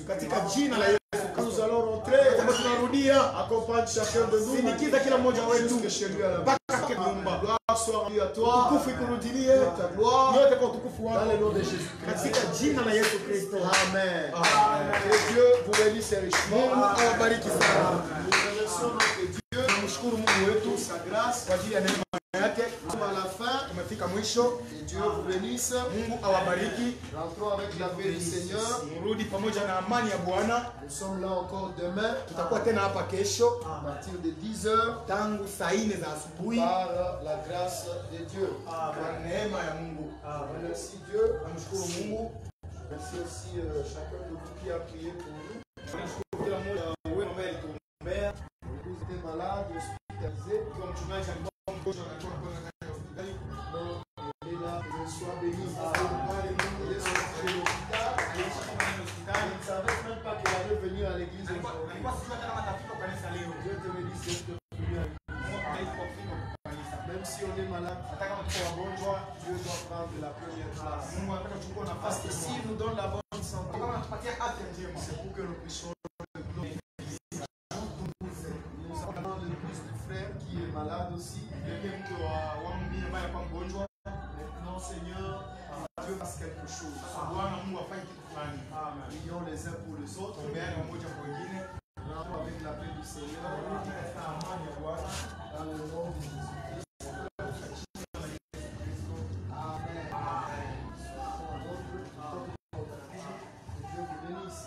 S3: katika jina la Yesu. Nous allons rentrer, tunarudia. Accompagne chacun de nous. Sindikiza kila mmoja wetu mpaka nyumba. Gloire soit à toi. Utukufu ikurudilie. Ta gloire yote kwa utukufu wako. Dans le nom de Jésus. Katika jina la Yesu Kristo. Amen. Que Dieu vous bénisse richement. Mungu awabariki sana. Nous remercions notre Dieu. Tunamshukuru Mungu wetu sa grâce kwa ajili ya neema yake. À la fin, tumefika mwisho. Que Dieu vous bénisse. Mungu awabariki. Rentrons avec la paix du Seigneur. Mrudi pamoja na amani ya Bwana. Nous sommes là encore demain. Tutakuwa tena hapa kesho à partir de 10h tangu saa 4 za asubuhi par la grâce de Dieu. Kwa neema ya Mungu. Merci Dieu. Namshukuru Mungu. Merci aussi chacun de vous qui a prié pour nous. Namshukuru kila mmoja wenu ambaye alituombea. Vous étiez malade, hospitalisé. Kwa mchungaji alikuwa mgonjwa na alikuwa anakwenda katika hospitali. Il est là, sois béni. Il ne savait même pas qu'il allait venir à l'église. Dieu te bénisse. Même si on est malade, Dieu doit prendre la première place. Parce que s'il nous donne la bonne santé, c'est pour que nous puissions nous avons le plus de frère qui est malade aussi. Maintenant, Seigneur, Dieu fasse quelque chose. Prions les uns pour les autres. Rentrons avec la paix du Seigneur. Dans le nom de Jésus-Christ. Amen. Dieu vous bénisse.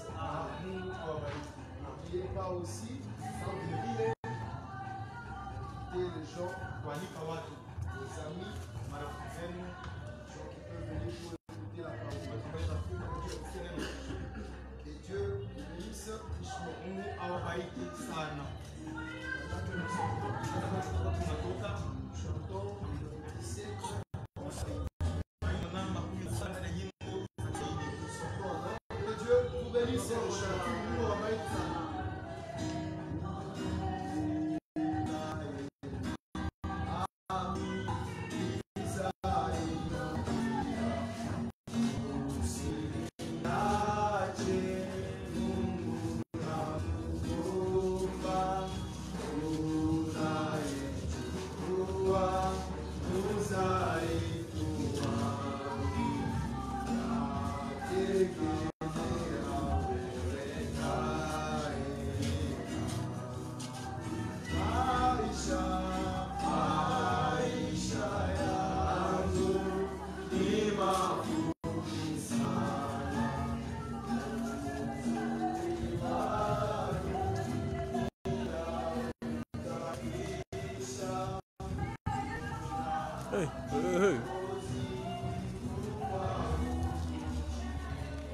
S3: N'oubliez pas aussi, quand vous vivez, invitez les gens, les amis, gens qui peuvent venir pour écouter la parole. Que Dieu vous bénisse. Chantons le 17. Que Dieu vous bénisse.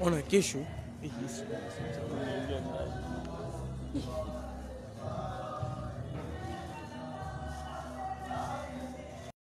S4: Ona kesho